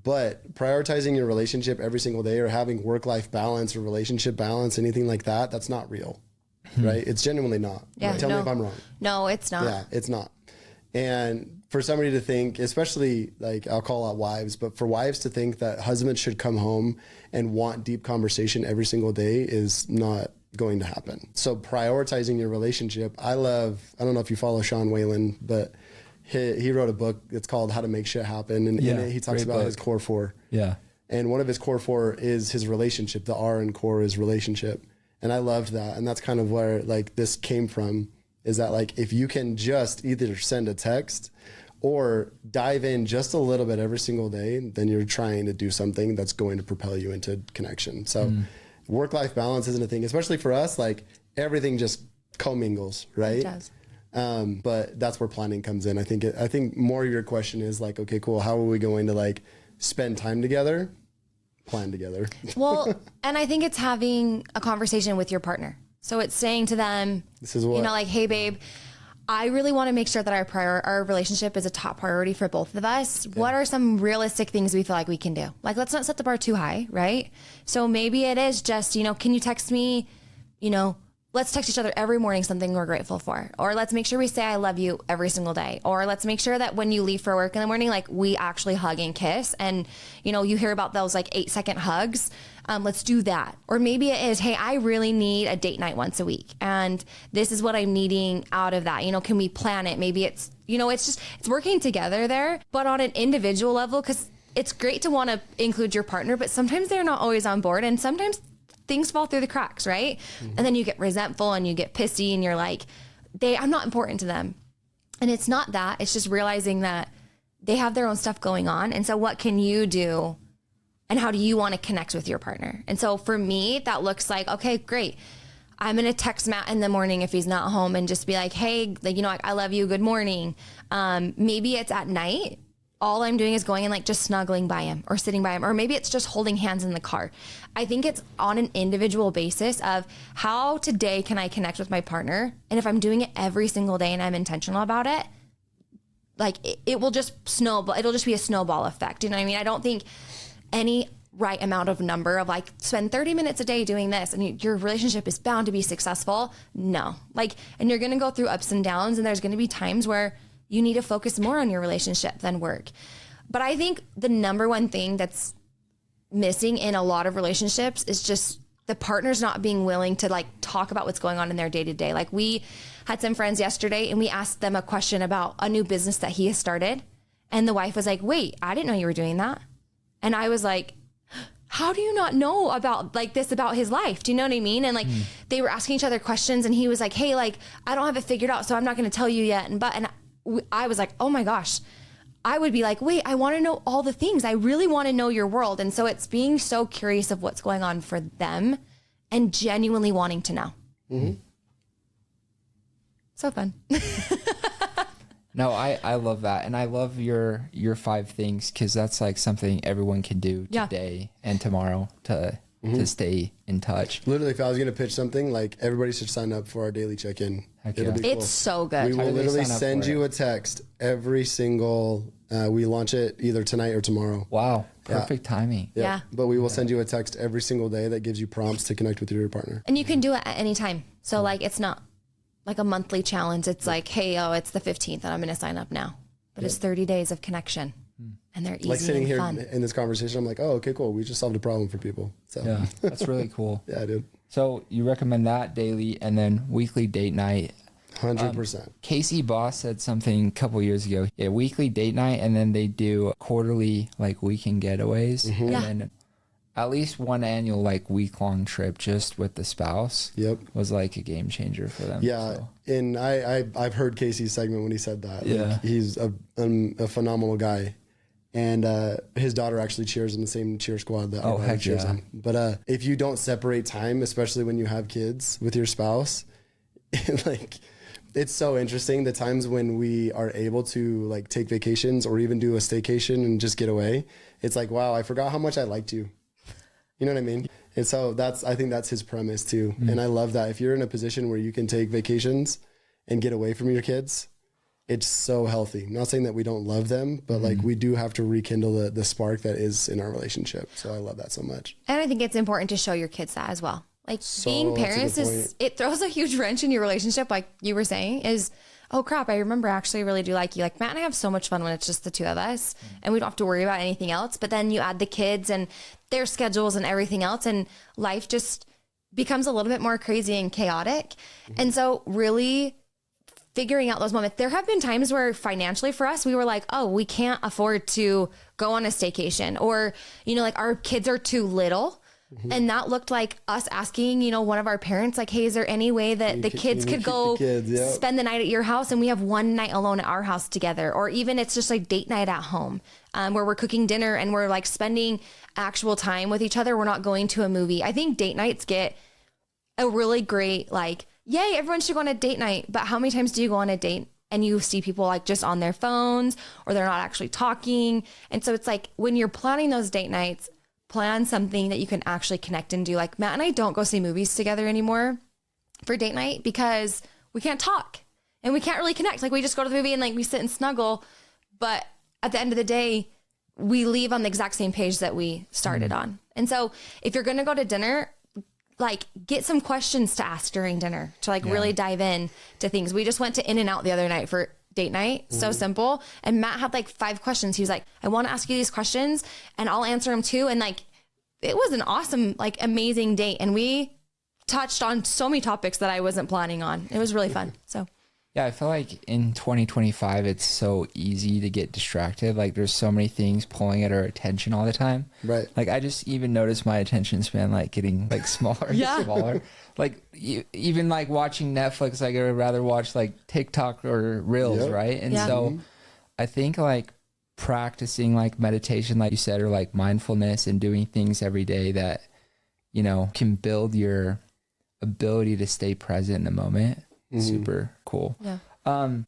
but prioritizing your relationship every single day or having work-life balance or relationship balance, anything like that, that's not real, right? It's genuinely not. Yeah, Tell me if I'm wrong. No, it's not. Yeah, it's not. And for somebody to think, especially like I'll call out wives, but for wives to think that husbands should come home and want deep conversation every single day is not going to happen. So prioritizing your relationship. I don't know if you follow Sean Whalen, but he wrote a book that's called How to Make Shit Happen. And in it, he talks about his core 4. Yeah. And one of his core 4 is his relationship. The R in core is relationship. And I loved that. And that's kind of where like this came from, is that like, if you can just either send a text or dive in just a little bit every single day, then you're trying to do something that's going to propel you into connection. So work-life balance isn't a thing, especially for us, like everything just commingles, right? It does. But that's where planning comes in. I think more your question is like, okay, cool. How are we going to like spend time together? Plan together. Well, and I think it's having a conversation with your partner. So it's saying to them, this is what, you know, like, hey babe, I really want to make sure that our relationship is a top priority for both of us. Yeah. What are some realistic things we feel like we can do? Like, let's not set the bar too high, right? So maybe it is just, you know, can you text me, you know, let's text each other every morning something we're grateful for. Or let's make sure we say I love you every single day. Or let's make sure that when you leave for work in the morning, like we actually hug and kiss. And, you know, you hear about those like 8-second hugs. Let's do that. Or maybe it is, hey, I really need a date night once a week. And this is what I'm needing out of that. You know, can we plan it? Maybe it's, you know, it's working together there, but on an individual level, because it's great to want to include your partner, but sometimes they're not always on board. And sometimes things fall through the cracks, right? Mm-hmm. And then you get resentful and you get pissy and you're like, I'm not important to them. And it's not that. It's just realizing that they have their own stuff going on. And so what can you do? And how do you want to connect with your partner? And so for me, that looks like, okay, great. I'm going to text Matt in the morning if he's not home and just be like, hey, like, you know, I love you. Good morning. Maybe it's at night. All I'm doing is going and like just snuggling by him or sitting by him, or maybe it's just holding hands in the car. I think it's on an individual basis of how today can I connect with my partner? And if I'm doing it every single day and I'm intentional about it, like it will just snowball. It'll just be a snowball effect. You know what I mean? I don't think any right amount of number of like spend 30 minutes a day doing this and your relationship is bound to be successful. No, like, and you're going to go through ups and downs, and there's going to be times where you need to focus more on your relationship than work. But I think the number one thing that's missing in a lot of relationships is just the partner's not being willing to like talk about what's going on in their day to day. Like we had some friends yesterday and we asked them a question about a new business that he has started. And the wife was like, wait, I didn't know you were doing that. And I was like, how do you not know about like this about his life? Do you know what I mean? And like they were asking each other questions and he was like, hey, like I don't have it figured out, so I'm not going to tell you yet. And I was like, oh my gosh, I would be like, wait, I want to know all the things. I really want to know your world. And so it's being so curious of what's going on for them and genuinely wanting to know. Mm-hmm. So fun. No, I love that. And I love your 5 things, because that's like something everyone can do today and tomorrow to stay in touch. Literally, if I was going to pitch something, like everybody should sign up for our daily check-in. It'll be cool. It's so good. We will literally send you a text every single, we launch it either tonight or tomorrow. Wow. Perfect timing. Yeah. But we will send you a text every single day that gives you prompts to connect with your partner. And you can do it at any time. So like, it's not like a monthly challenge. It's like, hey, it's the 15th and I'm going to sign up now. But it's 30 days of connection. And they're easy, like sitting here fun. In this conversation, I'm like, oh, okay, cool. We just solved a problem for people. So yeah, that's really cool. Yeah, dude. So you recommend that daily and then weekly date night. 100%. Casey Boss said something a couple years ago. Yeah, weekly date night, and then they do quarterly like weekend getaways, and then at least one annual like week-long trip just with the spouse. Was like a game changer for them. Yeah, so. And I've heard Casey's segment when he said that. Yeah, like, he's a phenomenal guy. And his daughter actually cheers in the same cheer squad that I cheers in. But if you don't separate time, especially when you have kids with your spouse, like it's so interesting the times when we are able to like take vacations or even do a staycation and just get away. It's like, wow, I forgot how much I liked you. You know what I mean? And so I think that's his premise too. And I love that. If you're in a position where you can take vacations and get away from your kids, it's so healthy. I'm not saying that we don't love them, but like we do have to rekindle the spark that is in our relationship. So I love that so much. And I think it's important to show your kids that as well. Like being parents it throws a huge wrench in your relationship. Like you were saying, is oh crap, I remember I actually really do like you. Like Matt and I have so much fun when it's just the two of us and we don't have to worry about anything else. But then you add the kids and their schedules and everything else, and life just becomes a little bit more crazy and chaotic. And so really figuring out those moments. There have been times where financially for us, we were like, oh, we can't afford to go on a staycation, or, you know, like our kids are too little. And that looked like us asking, you know, one of our parents, like, hey, is there any way that the kids could go spend the night at your house and we have one night alone at our house together? Or even it's just like date night at home, where we're cooking dinner and we're like spending actual time with each other. We're not going to a movie. I think date nights get a really great, like, yay, everyone should go on a date night. But how many times do you go on a date and you see people like just on their phones, or they're not actually talking? And so it's like when you're planning those date nights, plan something that you can actually connect and do. Like Matt and I don't go see movies together anymore for date night because we can't talk and we can't really connect. Like we just go to the movie and like we sit and snuggle. But at the end of the day, we leave on the exact same page that we started on. And so if you're going to go to dinner, like get some questions to ask during dinner to like really dive in to things. We just went to In-N-Out the other night for date night. So simple. And Matt had like 5 questions. He was like, I want to ask you these questions and I'll answer them too. And like, it was an awesome, like amazing date. And we touched on so many topics that I wasn't planning on. It was really fun. So yeah, I feel like in 2025, it's so easy to get distracted. Like there's so many things pulling at our attention all the time. Right. Like I just even noticed my attention span like getting like smaller and smaller. Like even like watching Netflix, like I would rather watch like TikTok or Reels, right? And so I think like practicing like meditation, like you said, or like mindfulness and doing things every day that, you know, can build your ability to stay present in the moment. Super cool. Yeah.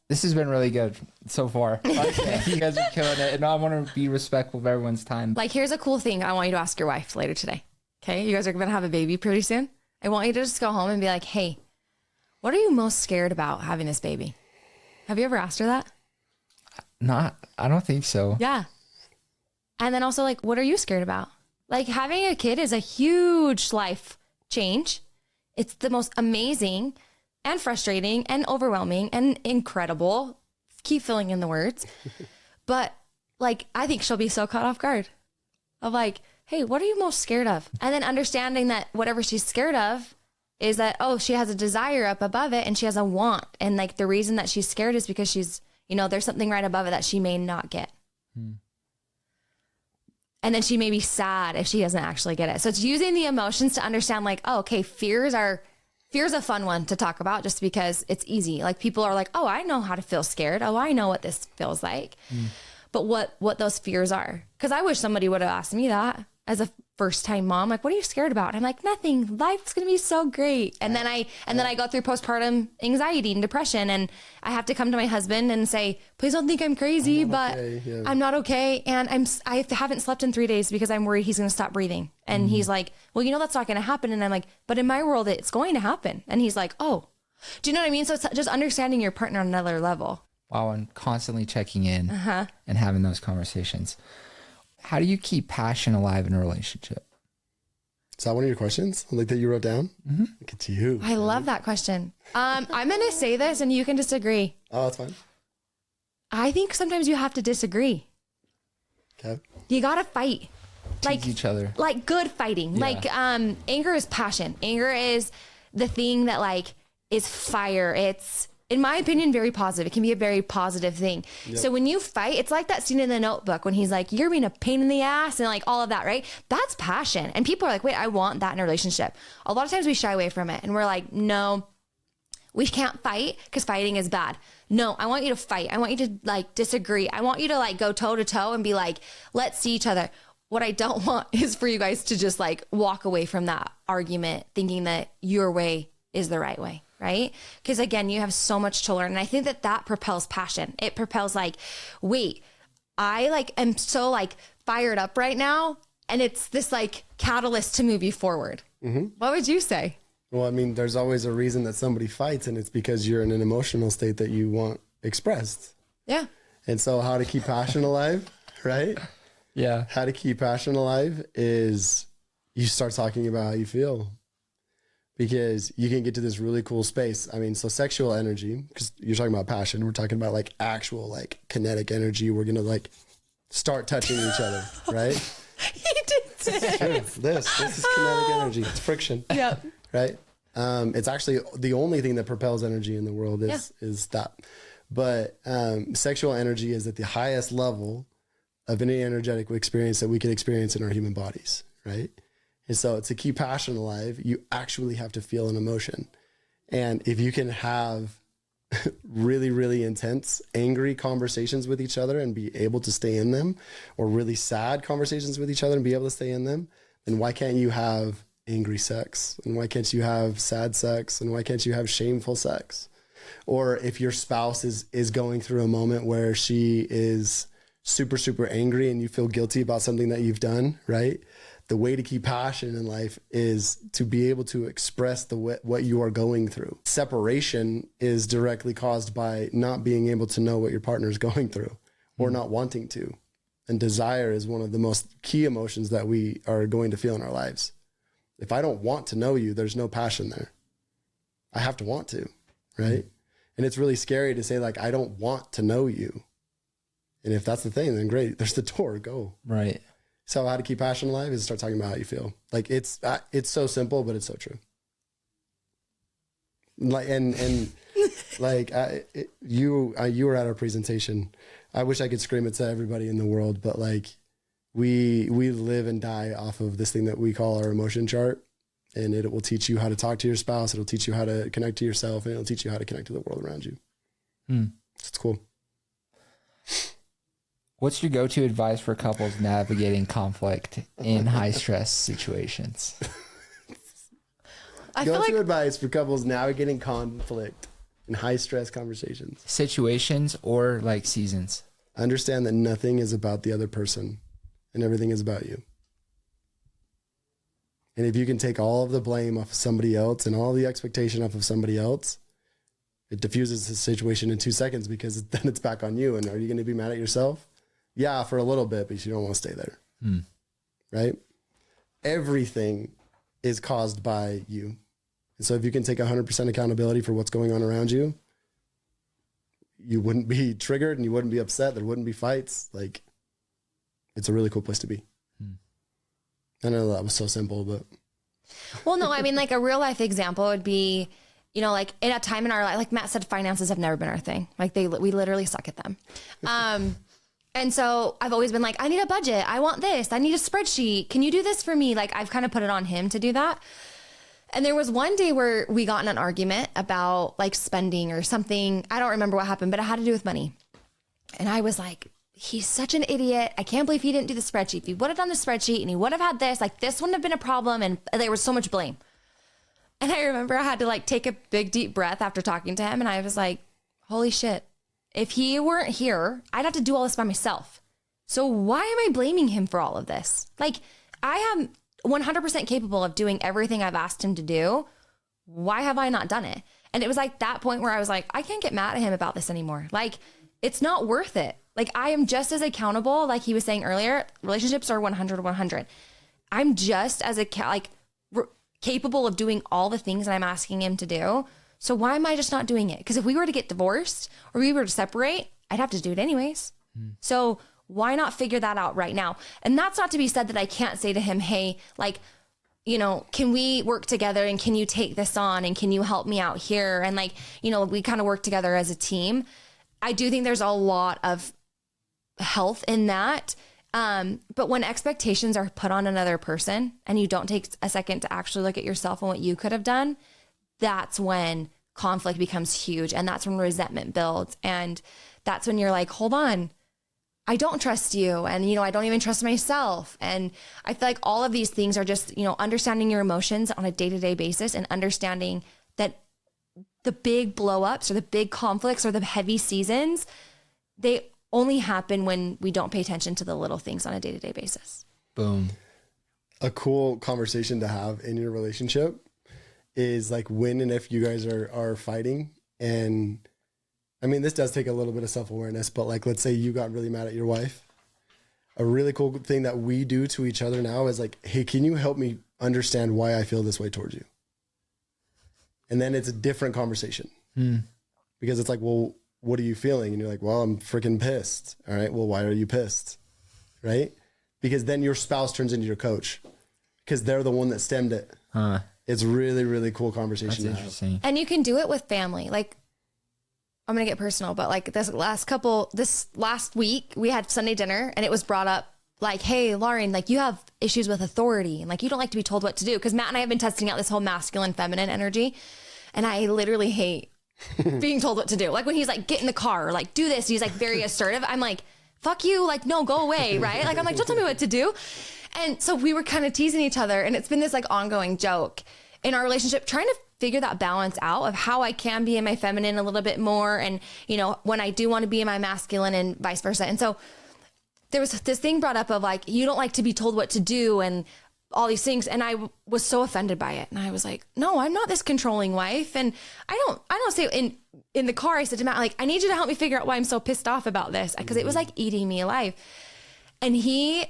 This has been really good so far. You guys are killing it. And I want to be respectful of everyone's time. like, here's a cool thing I want you to ask your wife later today. Okay. You guys are going to have a baby pretty soon. I want you to just go home and be like, hey, what are you most scared about having this baby? Have you ever asked her that? I don't think so. Yeah. And then also like, what are you scared about? Like having a kid is a huge life change. It's the most amazing and frustrating and overwhelming and incredible. Keep filling in the words. But like, I think she'll be so caught off guard of like, hey, what are you most scared of? And then understanding that whatever she's scared of is that, oh, she has a desire up above it and she has a want. And like the reason that she's scared is because she's, you know, there's something right above it that she may not get. And then she may be sad if she doesn't actually get it. So it's using the emotions to understand like, oh, okay, fear's a fun one to talk about just because it's easy. Like people are like, oh, I know how to feel scared. Oh, I know what this feels like. But what those fears are. Because I wish somebody would have asked me that as a first time mom. Like, what are you scared about? And I'm like, nothing. Life's going to be so great. And then I go through postpartum anxiety and depression. And I have to come to my husband and say, please don't think I'm crazy, but I'm not okay. And I haven't slept in 3 days because I'm worried he's going to stop breathing. And he's like, well, you know, that's not going to happen. And I'm like, but in my world, it's going to happen. And he's like, oh, do you know what I mean? So it's just understanding your partner on another level. Wow. And constantly checking in and having those conversations. How do you keep passion alive in a relationship? Is that one of your questions? Like that you wrote down? Look at you. I love that question. I'm going to say this and you can disagree. Oh, that's fine. I think sometimes you have to disagree. Okay. You got to fight. Tease each other. Like good fighting. Yeah. Like anger is passion. Anger is the thing that like is fire. It's, in my opinion, very positive. It can be a very positive thing. Yep. So when you fight, it's like that scene in The Notebook when he's like, you're being a pain in the ass and like all of that, right? That's passion. And people are like, wait, I want that in a relationship. A lot of times we shy away from it and we're like, no, we can't fight because fighting is bad. No, I want you to fight. I want you to like disagree. I want you to like go toe to toe and be like, let's see each other. What I don't want is for you guys to just like walk away from that argument thinking that your way is the right way. Right? Because again, you have so much to learn. And I think that propels passion. It propels like, wait, I like am so like fired up right now. And it's this like catalyst to move you forward. What would you say? Well, I mean, there's always a reason that somebody fights and it's because you're in an emotional state that you want expressed. Yeah. And so how to keep passion alive, right? Yeah. How to keep passion alive is you start talking about how you feel. because you can get to this really cool space. I mean, so sexual energy, because you're talking about passion, we're talking about like actual like kinetic energy. We're going to like start touching each other, right? He did This is kinetic energy. It's friction. Yep. Right? It's actually the only thing that propels energy in the world is that. But sexual energy is at the highest level of any energetic experience that we can experience in our human bodies, right? And so to keep passion alive, you actually have to feel an emotion. And if you can have really, really intense, angry conversations with each other and be able to stay in them, or really sad conversations with each other and be able to stay in them, then why can't you have angry sex? And why can't you have sad sex? And why can't you have shameful sex? Or if your spouse is going through a moment where she is super, super angry and you feel guilty about something that you've done, right? The way to keep passion in life is to be able to express what you are going through. Separation is directly caused by not being able to know what your partner is going through or not wanting to. And desire is one of the most key emotions that we are going to feel in our lives. If I don't want to know you, there's no passion there. I have to want to, right? And it's really scary to say like, I don't want to know you. And if that's the thing, then great. There's the door, go. Right. So how to keep passion alive is start talking about how you feel. Like it's so simple, but it's so true. Like, and like you were at our presentation. I wish I could scream it to everybody in the world, but like we live and die off of this thing that we call our emotion chart. And it will teach you how to talk to your spouse. It'll teach you how to connect to yourself, and it'll teach you how to connect to the world around you. It's cool. What's your go-to advice for couples navigating conflict in high stress situations? Go-to advice for couples navigating conflict in high stress conversations. Situations or like seasons. Understand that nothing is about the other person and everything is about you. And if you can take all of the blame off of somebody else and all the expectation off of somebody else, it diffuses the situation in 2 seconds, because then it's back on you. And are you going to be mad at yourself? Yeah, for a little bit, but you don't want to stay there. Right? Everything is caused by you. And so if you can take 100% accountability for what's going on around you, you wouldn't be triggered and you wouldn't be upset. There wouldn't be fights. Like, it's a really cool place to be. I know that was so simple, but. Well, no, I mean, like a real life example would be, you know, like in a time in our life, like Matt said, finances have never been our thing. Like we literally suck at them. And so I've always been like, I need a budget. I want this. I need a spreadsheet. Can you do this for me? Like I've kind of put it on him to do that. And there was one day where we got in an argument about like spending or something. I don't remember what happened, but it had to do with money. And I was like, he's such an idiot. I can't believe he didn't do the spreadsheet. If he would have done the spreadsheet and he would have had this, like this wouldn't have been a problem. And there was so much blame. And I remember I had to like take a big deep breath after talking to him. And I was like, holy shit. If he weren't here, I'd have to do all this by myself. So why am I blaming him for all of this? Like I am 100% capable of doing everything I've asked him to do. Why have I not done it? And it was like that point where I was like, I can't get mad at him about this anymore. Like it's not worth it. Like I am just as accountable. Like he was saying earlier, relationships are 100. I'm just as capable of doing all the things that I'm asking him to do. So why am I just not doing it? Because if we were to get divorced or we were to separate, I'd have to do it anyways. So why not figure that out right now? And that's not to be said that I can't say to him, hey, like, you know, can we work together and can you take this on and can you help me out here? And like, you know, we kind of work together as a team. I do think there's a lot of health in that. But when expectations are put on another person and you don't take a second to actually look at yourself and what you could have done, that's when conflict becomes huge. And that's when resentment builds. And that's when you're like, hold on, I don't trust you. And, you know, I don't even trust myself. And I feel like all of these things are just, you know, understanding your emotions on a day-to-day basis and understanding that the big blow ups or the big conflicts or the heavy seasons, they only happen when we don't pay attention to the little things on a day-to-day basis. Boom. A cool conversation to have in your relationship is like when and if you guys are fighting. And I mean, this does take a little bit of self-awareness, but like, let's say you got really mad at your wife. A really cool thing that we do to each other now is like, hey, can you help me understand why I feel this way towards you? And then it's a different conversation because it's like, well, what are you feeling? And you're like, well, I'm freaking pissed. All right. Well, why are you pissed? Right. Because then your spouse turns into your coach because they're the one that stemmed it. It's really, really cool conversation. That's interesting. And you can do it with family. Like, I'm going to get personal, but like this last week we had Sunday dinner and it was brought up like, hey, Lauren, like you have issues with authority and like you don't like to be told what to do. Because Matt and I have been testing out this whole masculine, feminine energy. And I literally hate being told what to do. Like when he's like, get in the car or like do this. He's like very assertive. I'm like, fuck you. Like, no, go away. Right. Like, I'm like, don't tell me what to do. And so we were kind of teasing each other and it's been this like ongoing joke in our relationship, trying to figure that balance out of how I can be in my feminine a little bit more. And, you know, when I do want to be in my masculine and vice versa. And so there was this thing brought up of like, you don't like to be told what to do and all these things. And I was so offended by it. And I was like, no, I'm not this controlling wife. And I don't say in the car, I said to Matt, like, I need you to help me figure out why I'm so pissed off about this. Cause it was like eating me alive. And he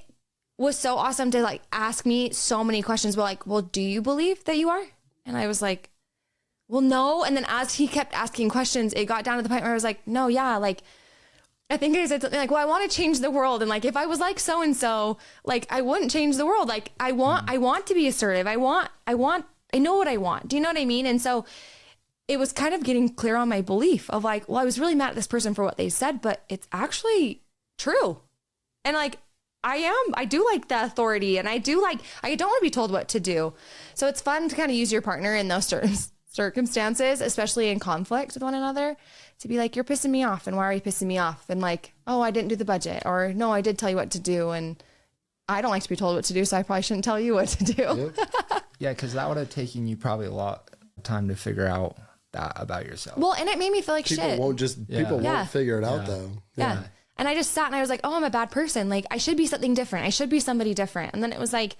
was so awesome to like ask me so many questions. But like, well, do you believe that you are? And I was like, well, no. And then as he kept asking questions, it got down to the point where I was like, no, yeah. Like, I think I said something like, well, I want to change the world. And like, if I was like so-and-so, like I wouldn't change the world. Like I want to be assertive. I know what I want. Do you know what I mean? And so it was kind of getting clear on my belief of like, well, I was really mad at this person for what they said, but it's actually true. And like, I do like the authority and I don't want to be told what to do. So it's fun to kind of use your partner in those circumstances, especially in conflict with one another, to be like, you're pissing me off. And why are you pissing me off? And like, oh, I didn't do the budget, or no, I did tell you what to do. And I don't like to be told what to do. So I probably shouldn't tell you what to do. Yep. Yeah. Cause that would have taken you probably a lot of time to figure out that about yourself. Well, and it made me feel like People shit. won't figure it out though. Yeah. And I just sat and I was like, oh, I'm a bad person. Like I should be something different. I should be somebody different. And then it was like,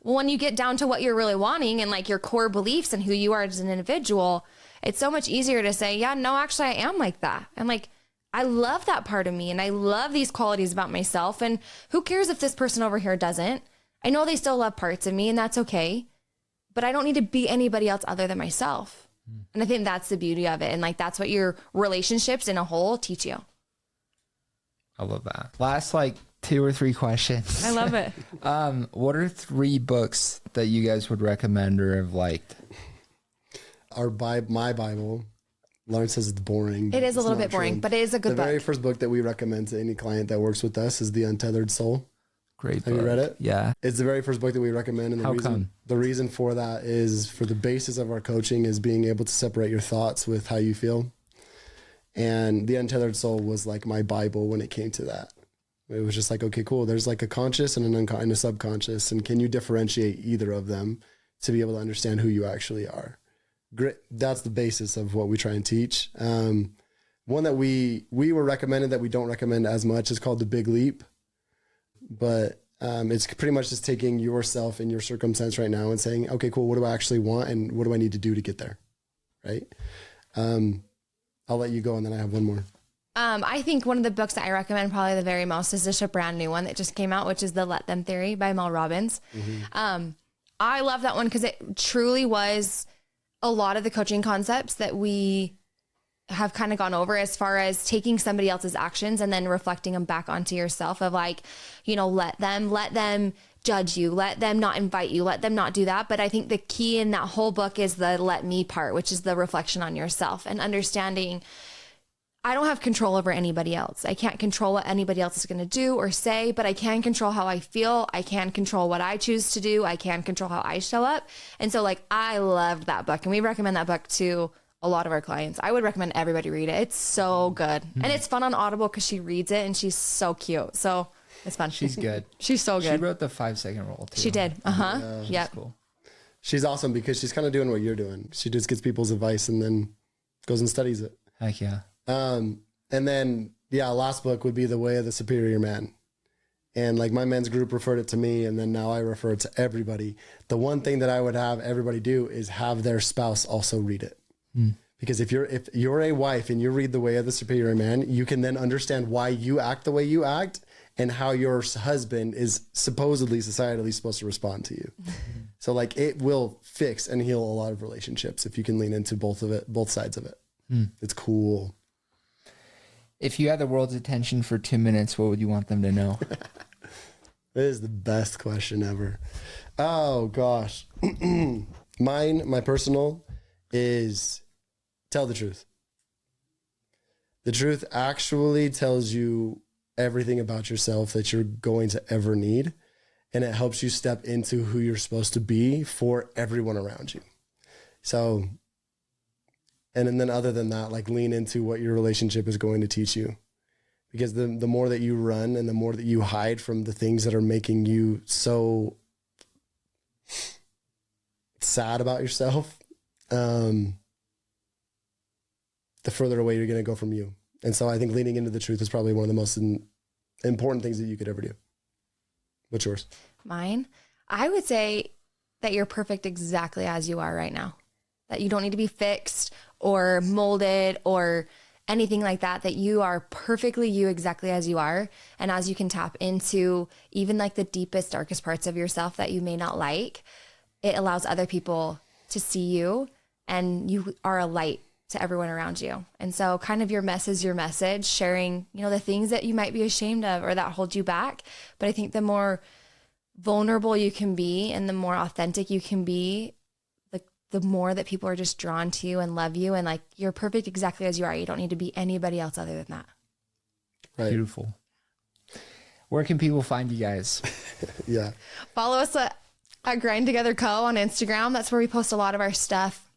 well, when you get down to what you're really wanting and like your core beliefs and who you are as an individual, it's so much easier to say, yeah, no, actually I am like that. And like, I love that part of me and I love these qualities about myself. And who cares if this person over here doesn't? I know they still love parts of me and that's okay, but I don't need to be anybody else other than myself. And I think that's the beauty of it. And like, that's what your relationships in a whole teach you. I love that. Last like 2 or 3 questions. I love it. What are 3 books that you guys would recommend or have liked? My Bible. Lauren says it's boring. It is a little bit boring, but it is a good book. The very first book that we recommend to any client that works with us is The Untethered Soul. Great book. Have you read it? Yeah. It's the very first book that we recommend. And the reason for that is for the basis of our coaching is being able to separate your thoughts with how you feel. And The Untethered Soul was like my Bible when it came to that. It was just like, okay, cool. There's like a conscious and and a subconscious. And can you differentiate either of them to be able to understand who you actually are? Great. That's the basis of what we try and teach. One that we were recommended that we don't recommend as much is called The Big Leap. But it's pretty much just taking yourself in your circumstance right now and saying, okay, cool. What do I actually want? And what do I need to do to get there? Right. I'll let you go. And then I have one more. I think one of the books that I recommend probably the very most is just a brand new one that just came out, which is The Let Them Theory by Mel Robbins. Mm-hmm. I love that one because it truly was a lot of the coaching concepts that we have kind of gone over as far as taking somebody else's actions and then reflecting them back onto yourself of like, you know, let them judge you, let them not invite you, let them not do that. But I think the key in that whole book is the let me part, which is the reflection on yourself and understanding I don't have control over anybody else. I can't control what anybody else is going to do or say, but I can control how I feel. I can control what I choose to do. I can control how I show up. And so like, I loved that book and we recommend that book to a lot of our clients. I would recommend everybody read it. It's so good. And it's fun on Audible because she reads it and she's so cute. So it's fun. She's good. She's so good. She wrote the 5-second rule too. She did. Uh-huh. Yeah. Cool. She's awesome because she's kind of doing what you're doing. She just gets people's advice and then goes and studies it. Heck yeah. And then, last book would be The Way of the Superior Man. And like my men's group referred it to me, and then now I refer it to everybody. The one thing that I would have everybody do is have their spouse also read it. Because if you're a wife and you read The Way of the Superior Man, you can then understand why you act the way you act and how your husband is supposedly societally supposed to respond to you. So like it will fix and heal a lot of relationships if you can lean into both sides of it. It's cool. If you had the world's attention for 2 minutes, what would you want them to know? It is the best question ever. Oh gosh. My personal is tell the truth. The truth actually tells you everything about yourself that you're going to ever need. And it helps you step into who you're supposed to be for everyone around you. So, and then other than that, like lean into what your relationship is going to teach you. Because the more that you run and the more that you hide from the things that are making you so sad about yourself, the further away you're going to go from you. And so I think leaning into the truth is probably one of the most important things that you could ever do. What's yours? Mine? I would say that you're perfect exactly as you are right now. That you don't need to be fixed or molded or anything like that, that you are perfectly you exactly as you are. And as you can tap into even like the deepest, darkest parts of yourself that you may not like, it allows other people to see you, and you are a light to everyone around you. And so kind of your mess is your message, sharing, you know, the things that you might be ashamed of or that hold you back. But I think the more vulnerable you can be and the more authentic you can be, the more that people are just drawn to you and love you. And like, you're perfect exactly as you are. You don't need to be anybody else other than that. Right. Beautiful. Where can people find you guys? Yeah. Follow us at Grind Together Co. on Instagram. That's where we post a lot of our stuff.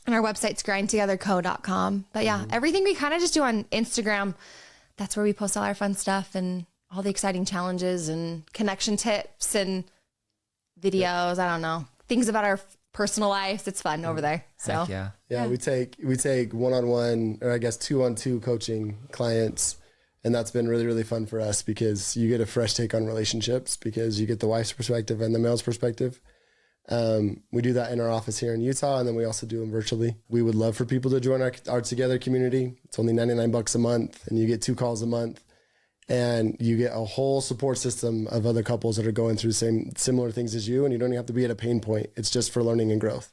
And our website's grindtogetherco.com. But yeah, everything we kind of just do on Instagram, that's where we post all our fun stuff and all the exciting challenges and connection tips and videos. I don't know, things about our personal lives. It's fun over there. So Heck yeah. Yeah, we take one-on-one, or I guess 2-on-2 coaching clients. And that's been really, really fun for us because you get a fresh take on relationships because you get the wife's perspective and the male's perspective. We do that in our office here in Utah, and then we also do them virtually. We would love for people to join our Together community. It's only $99 a month, and you get 2 calls a month, and you get a whole support system of other couples that are going through similar things as you, and you don't even have to be at a pain point. It's just for learning and growth.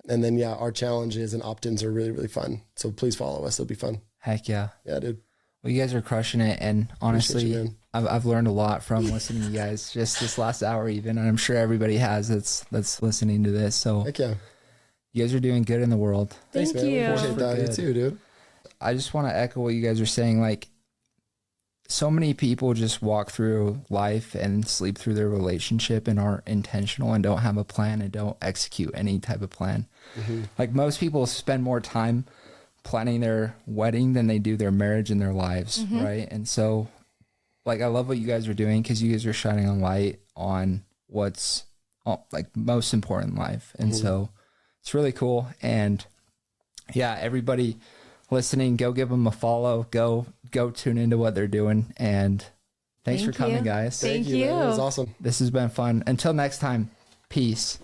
And then, yeah, our challenges and opt-ins are really, really fun. So please follow us. It'll be fun. Heck yeah. Yeah, dude. Well, you guys are crushing it, and honestly, you, I've learned a lot from listening to you guys just this last hour even, and I'm sure everybody has that's listening to this. So Heck yeah. you guys are doing good in the world. Thank man. you. We appreciate that. You too, dude. I just want to echo what you guys are saying. Like, so many people just walk through life and sleep through their relationship and aren't intentional and don't have a plan and don't execute any type of plan. Like, most people spend more time planning their wedding than they do their marriage and their lives, right? And so, like, I love what you guys are doing because you guys are shining a light on what's like most important in life. And so it's really cool. And yeah, everybody listening, go give them a follow, go tune into what they're doing. And thanks for coming, guys. Thank you. Man. It was awesome. This has been fun. Until next time, peace.